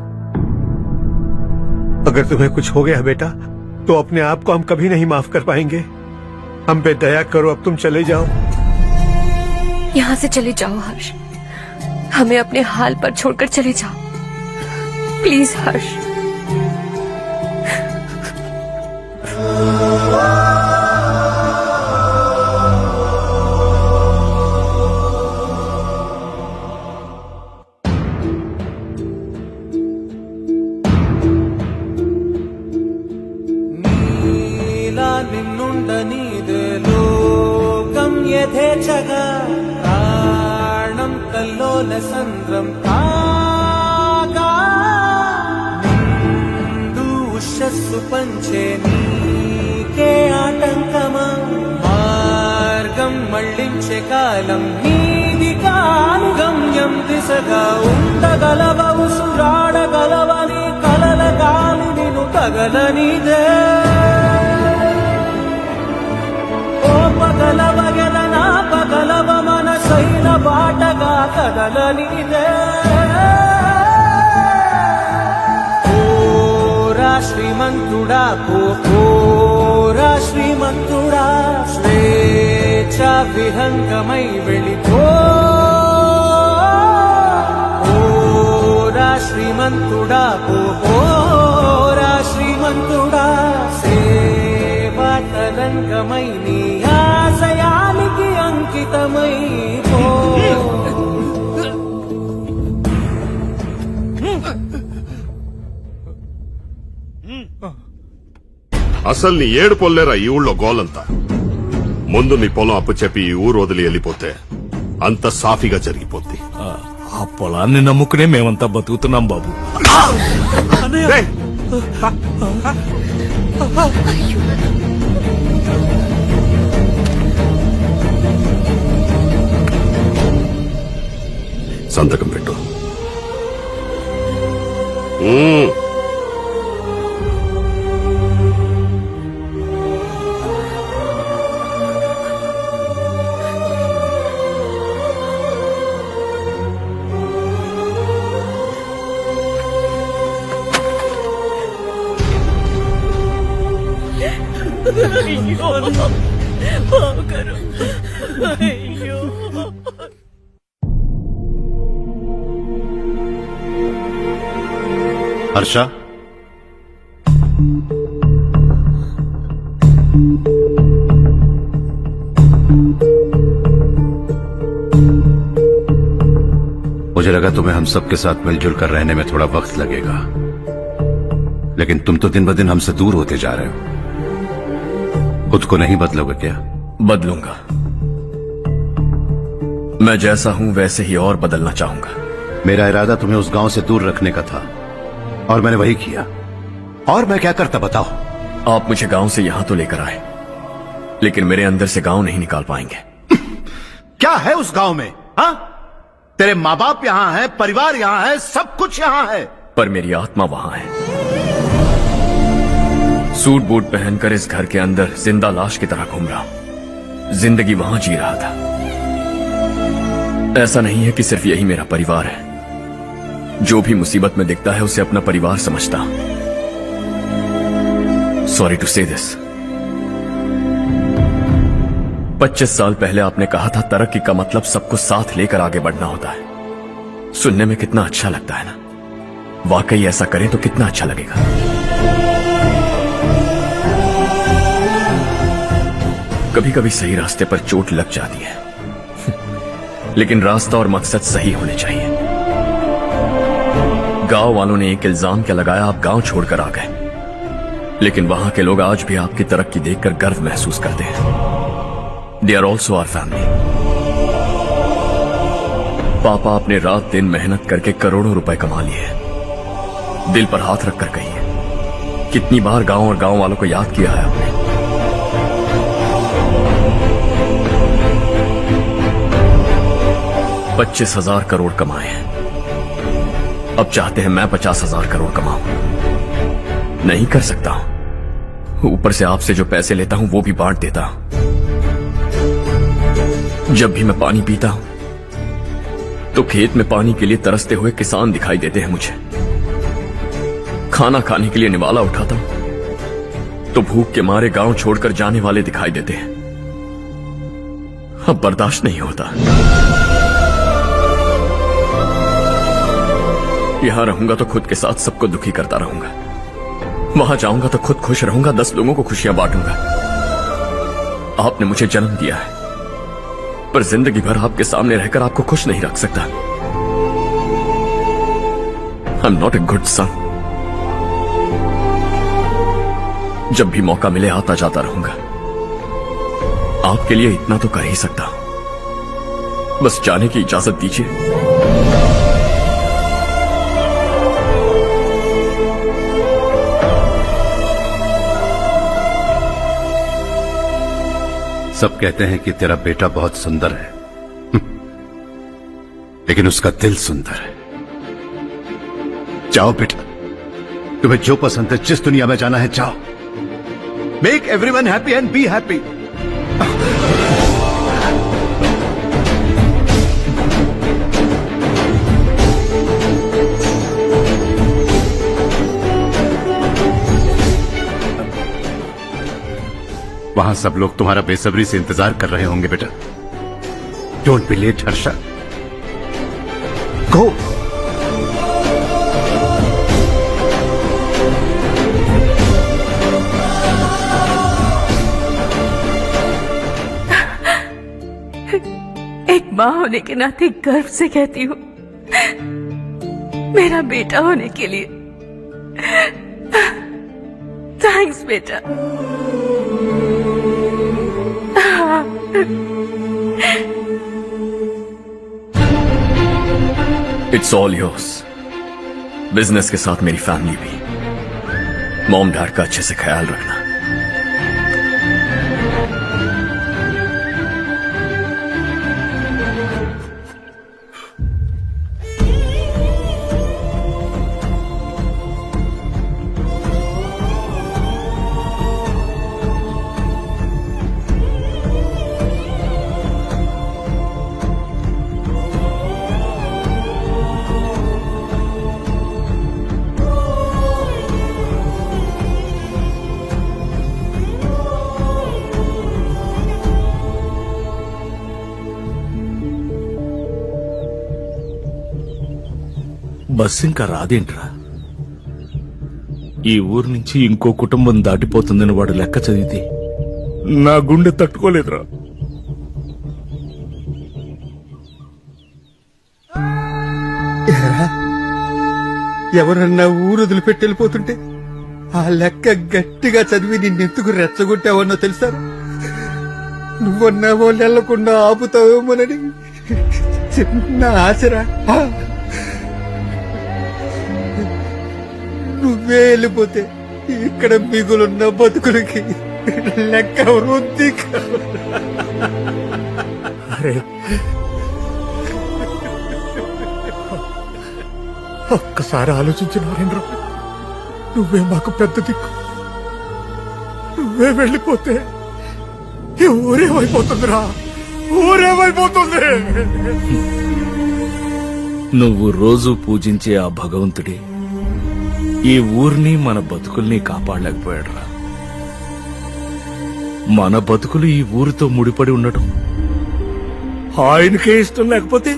अगर तुम्हें कुछ हो गया बेटा तो अपने आप को हम कभी नहीं माफ कर पाएंगे। हम पे दया करो, अब तुम चले जाओ। यहाँ से चले जाओ हर्ष, हमें अपने हाल पर छोड़कर चले जाओ, प्लीज हर्ष। యథేచ్ఛగా ప్రాణం కల్లోల సంద్రం కాగా నిండు ఉషస్సు పంచే నీకే ఆటంకమా మార్గం మళ్ళించే కాలం నీది కాను గమ్యం దిశగా ఉండగలవ ఉసురాడగలవని కలల గాలి నిన్ను తగలనిదే పగలవ గెలనా పగలవ మనసైన బాటగా కదలనిదే ఓరా శ్రీమంతుడా ఓరా శ్రీమంతుడా స్వేచ్ఛ విహంగమై వెళ్ళిపో ఓరా శ్రీమంతుడా ఓరా శ్రీమంతుడా సేవా తరంగమై నీ ఆశయానికి అంకితమై పో అసలు నీ ఏడు పొల్లేరా ఈ ఊళ్ళో గోలంతా. ముందు నీ పొలం అప్పు చెప్పి ఈ ఊరు వదిలి వెళ్ళిపోతే అంత సాఫీగా జరిగిపోద్ది. ఆ పొలాన్ని నమ్ముకునే మేమంతా బతుకుతున్నాం బాబు. రేయ్! సంతకం పెట్టు. हर्षा, मुझे लगा तुम्हें हम सबके साथ मिलजुल कर रहने में थोड़ा वक्त लगेगा, लेकिन तुम तो दिन ब दिन हमसे दूर होते जा रहे हो। खुद को नहीं बदलोगे क्या? बदलूंगा। मैं जैसा हूं वैसे ही और बदलना चाहूंगा। मेरा इरादा तुम्हें उस गांव से दूर रखने का था और मैंने वही किया। और मैं क्या करता बताओ? आप मुझे गांव से यहां तो लेकर आए, लेकिन मेरे अंदर से गांव नहीं निकाल पाएंगे। क्या है उस गांव में? हाँ, तेरे माँ बाप यहाँ है, परिवार यहाँ है, सब कुछ यहाँ है, पर मेरी आत्मा वहां है। सूट बूट पहनकर इस घर के अंदर जिंदा लाश की तरह घूम रहा हूं। जिंदगी वहां जी रहा था। ऐसा नहीं है कि सिर्फ यही मेरा परिवार है। जो भी मुसीबत में दिखता है उसे अपना परिवार समझता। सॉरी टू से दिस। 25 साल पहले आपने कहा था तरक्की का मतलब सबको साथ लेकर आगे बढ़ना होता है। सुनने में कितना अच्छा लगता है ना? वाकई ऐसा करें तो कितना अच्छा लगेगा। कभी कभी सही रास्ते पर चोट लग जाती है, लेकिन रास्ता और मकसद सही होने चाहिए। गांव वालों ने एक इल्जाम क्या लगाया, आप गांव छोड़कर आ गए, लेकिन वहां के लोग आज भी आपकी तरक्की देखकर गर्व महसूस करते हैं। They are also our family. पापा आपने रात दिन मेहनत करके करोड़ों रुपए कमा लिए। दिल पर हाथ रखकर कहिए, कितनी बार गांव और गांव वालों को याद किया है आपने? $25,000 करोड़ कमाए हैं। अब चाहते हैं मैं 50,000 करोड़ कमाऊं। नहीं कर सकता हूं। ऊपर से आपसे जो पैसे लेता हूं वो भी बांट देता हूं। जब भी मैं पानी पीता हूं तो खेत में पानी के लिए तरसते हुए किसान दिखाई देते हैं मुझे। खाना खाने के लिए निवाला उठाता हूं तो भूख के मारे गांव छोड़कर जाने वाले दिखाई देते हैं। अब बर्दाश्त नहीं होता। यहां रहूंगा तो खुद के साथ सबको दुखी करता रहूंगा। वहां जाऊंगा तो खुद खुश रहूंगा, 10 लोगों को खुशियां बांटूंगा। आपने मुझे जन्म दिया है, पर जिंदगी भर आपके सामने रहकर आपको खुश नहीं रख सकता। I am not a good son. जब भी मौका मिले आता जाता रहूंगा। आपके लिए इतना तो कर ही सकता हूं। बस जाने की इजाजत दीजिए। सब कहते हैं कि तेरा बेटा बहुत सुंदर है, लेकिन उसका दिल सुंदर है। जाओ बेटा, तुम्हें जो पसंद है, जिस दुनिया में जाना है जाओ। Make everyone happy and be happy. वहां सब लोग तुम्हारा बेसब्री से इंतजार कर रहे होंगे बेटा। डोंट बी लेट हर्षा, गो। एक माँ होने के नाते गर्व से कहती हूँ, मेरा बेटा होने के लिए थैंक्स बेटा। It's all yours. बिजनेस के साथ मेरी फैमिली भी। मॉम डैड का अच्छे से ख्याल रखना। బస్ ఇంకా రాదేంట్రా? ఈ ఊరు నుంచి ఇంకో కుటుంబం దాటిపోతుందని వాడు లెక్క చదివితే నా గుండె తట్టుకోలేదురా. ఆఖరా ఎవరన్నా ఊరు వదిలిపెట్టి వెళ్ళిపోతుంటే ఆ లెక్క గట్టిగా చదివి నిన్నెందుకు రెచ్చగొట్టావన్నో తెలుసా? నువ్వన్నావో నెల్లకుండా ఆపుతావేమోనని చిన్న ఆశరా. నువ్వే వెళ్ళిపోతే ఇక్కడ మిగులున్న బతుకులకి లెక్క వృద్ధి అరే ఒక్కసారి ఆలోచించిన నరేంద్ర, నువ్వే మాకు పెద్ద దిక్కు. నువ్వే వెళ్ళిపోతే ఈ ఊరేమైపోతుందిరా, ఊరేమైపోతుంది. నువ్వు రోజు పూజించే ఆ భగవంతుడే ఈ ఊరిని మన బతుకుల్ని కాపాడలేకపోయాడురా. మన బతుకులు ఈ ఊరితో ముడిపడి ఉండటం ఆయనకే ఇష్టం లేకపోతే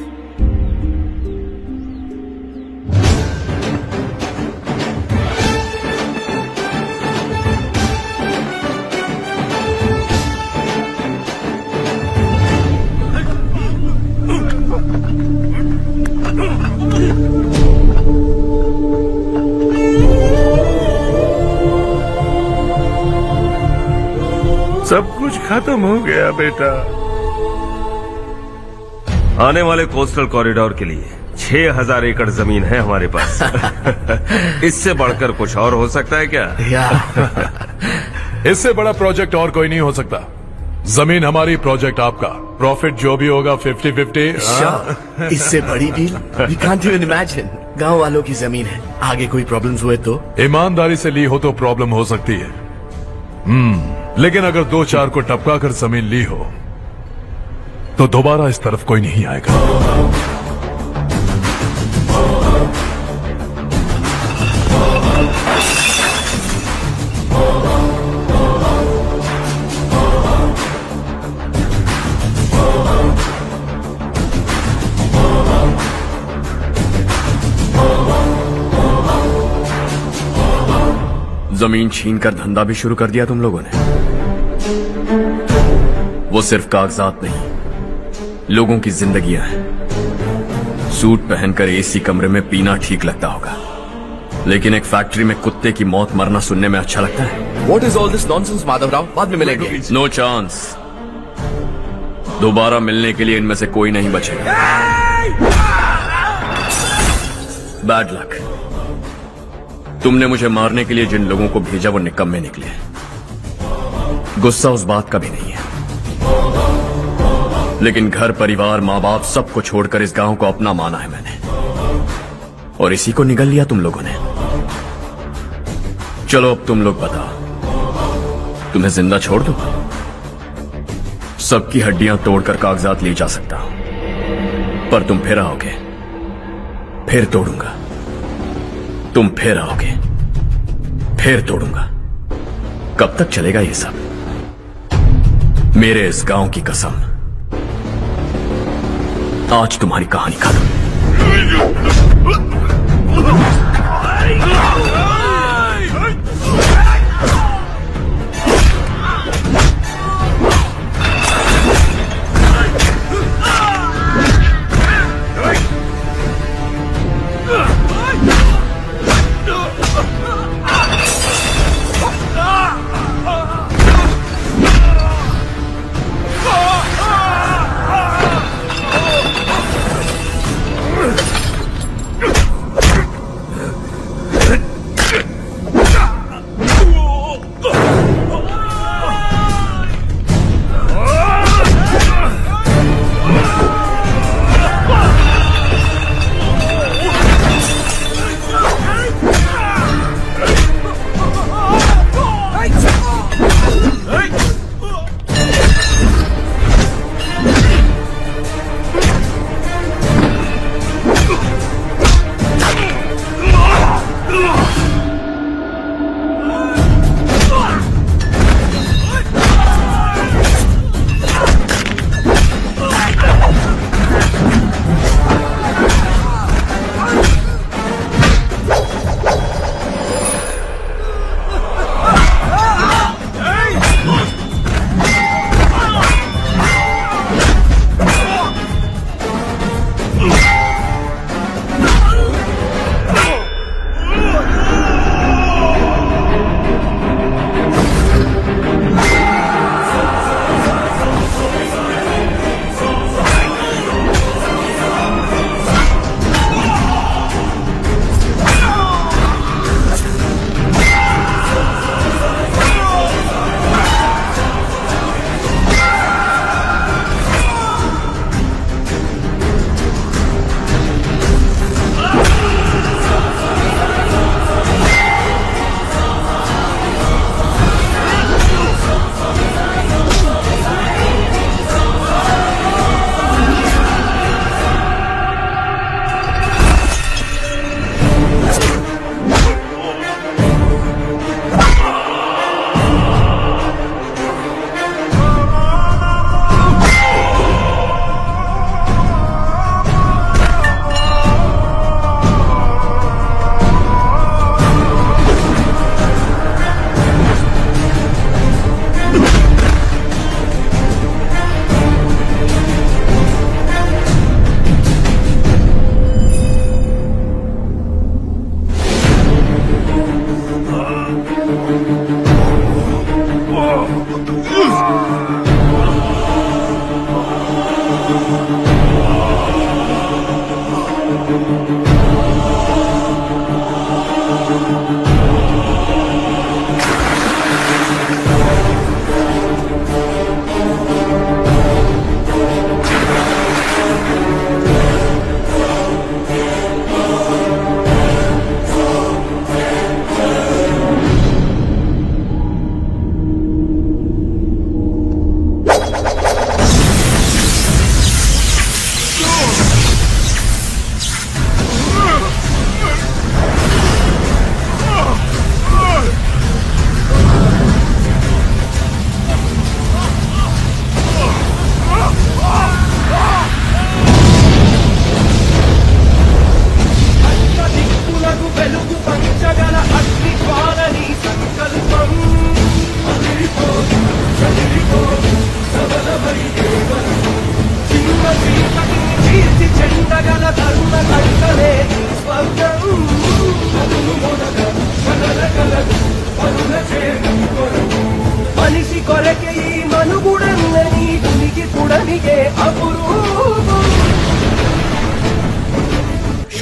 सब कुछ खत्म हो गया बेटा। आने वाले कोस्टल कॉरिडोर के लिए 6000 एकड़ जमीन है हमारे पास। इससे बढ़कर कुछ और हो सकता है क्या? इससे बड़ा प्रोजेक्ट और कोई नहीं हो सकता। जमीन हमारी, प्रोजेक्ट आपका, प्रॉफिट जो भी होगा 50-50। इससे बड़ी deal we can't even imagine. गांव वालों की जमीन है, आगे कोई प्रॉब्लम्स हुए तो? ईमानदारी से ली हो तो प्रॉब्लम हो सकती है, लेकिन अगर 2-4 को टपका कर जमीन ली हो तो दोबारा इस तरफ कोई नहीं आएगा। जमीन छीनकर धंधा भी शुरू कर दिया तुम लोगों ने। वो सिर्फ कागजात नहीं, लोगों की जिंदगियां हैं। सूट पहनकर एसी कमरे में पीना ठीक लगता होगा, लेकिन एक फैक्ट्री में कुत्ते की मौत मरना सुनने में अच्छा लगता है। What is all this nonsense Madhavrao? बाद में मिलेंगे। No chance. दोबारा मिलने के लिए इनमें से कोई नहीं बचेगा। Bad luck. तुमने मुझे मारने के लिए जिन लोगों को भेजा वो निकम्मे निकले। गुस्सा उस बात का भी नहीं है, लेकिन घर परिवार माँ बाप सबको छोड़कर इस गांव को अपना माना है मैंने, और इसी को निगल लिया तुम लोगों ने। चलो अब तुम लोग बताओ, तुम्हें जिंदा छोड़ दूं? सबकी हड्डियां तोड़कर कागजात ले जा सकता हूं, पर तुम फिर आओगे, फिर तोड़ूंगा। तुम फिर आओगे, फिर तोड़ूंगा। कब तक चलेगा ये सब? मेरे इस गांव की कसम, आज तुम्हारी कहानी खत्म।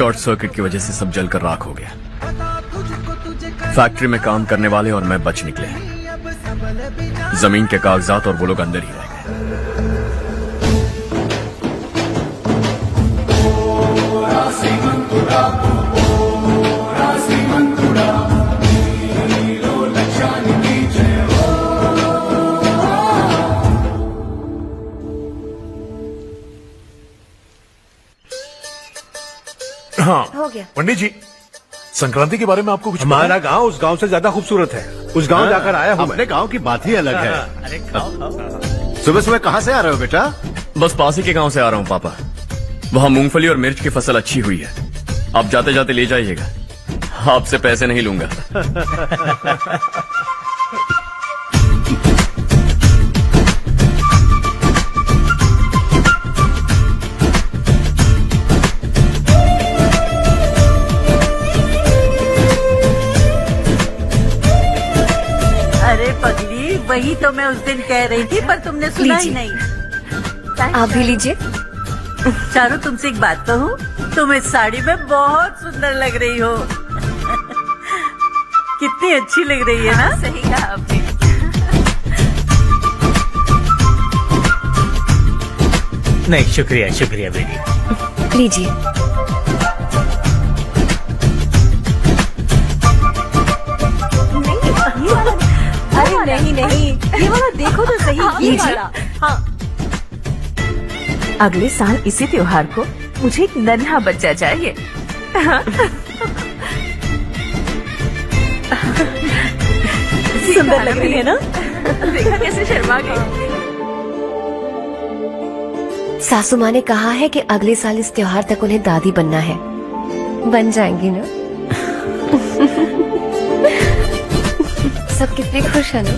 शॉर्ट सर्किट की वजह से सब जलकर राख हो गया। फैक्ट्री में काम करने वाले और मैं बच निकले। जमीन के कागजात और वो लोग अंदर ही रह हाँ हो गया। पंडित जी, संक्रांति के बारे में आपको कुछ पता हमारा है? गांव उस गांव से ज्यादा खूबसूरत है। उस गांव जाकर आया हूँ मैं। अपने गांव की बात ही अलग है। अरे खाओ खाओ। सुबह सुबह कहाँ से आ रहे हो बेटा? बस पास ही के गांव से आ रहा हूँ पापा। वहाँ मूंगफली और मिर्च की फसल अच्छी हुई है। आप जाते जाते ले जाइएगा। आपसे पैसे नहीं लूंगा। अरे पगली, वही तो मैं उस दिन कह रही थी, पर तुमने सुना ही लीजिए। नहीं। आप भी लीजिए। चारू, तुमसे एक बात कहूँ, तुम इस साड़ी में बहुत सुंदर लग रही हो। कितनी अच्छी लग रही है ना? सही कहा आपने। नहीं, शुक्रिया शुक्रिया बेटी। लीजिए। अरे नहीं नहीं, ये वाला देखो तो सही। ये वाला। हाँ। अगले साल इसी त्योहार को मुझे एक नन्हा बच्चा चाहिए। सुंदर लग रही है ना? देखा कैसे शर्मा गई। सासू माँ ने कहा है कि अगले साल इस त्योहार तक उन्हें दादी बनना है। बन जाएंगी ना? सब कितने खुश हैं ना?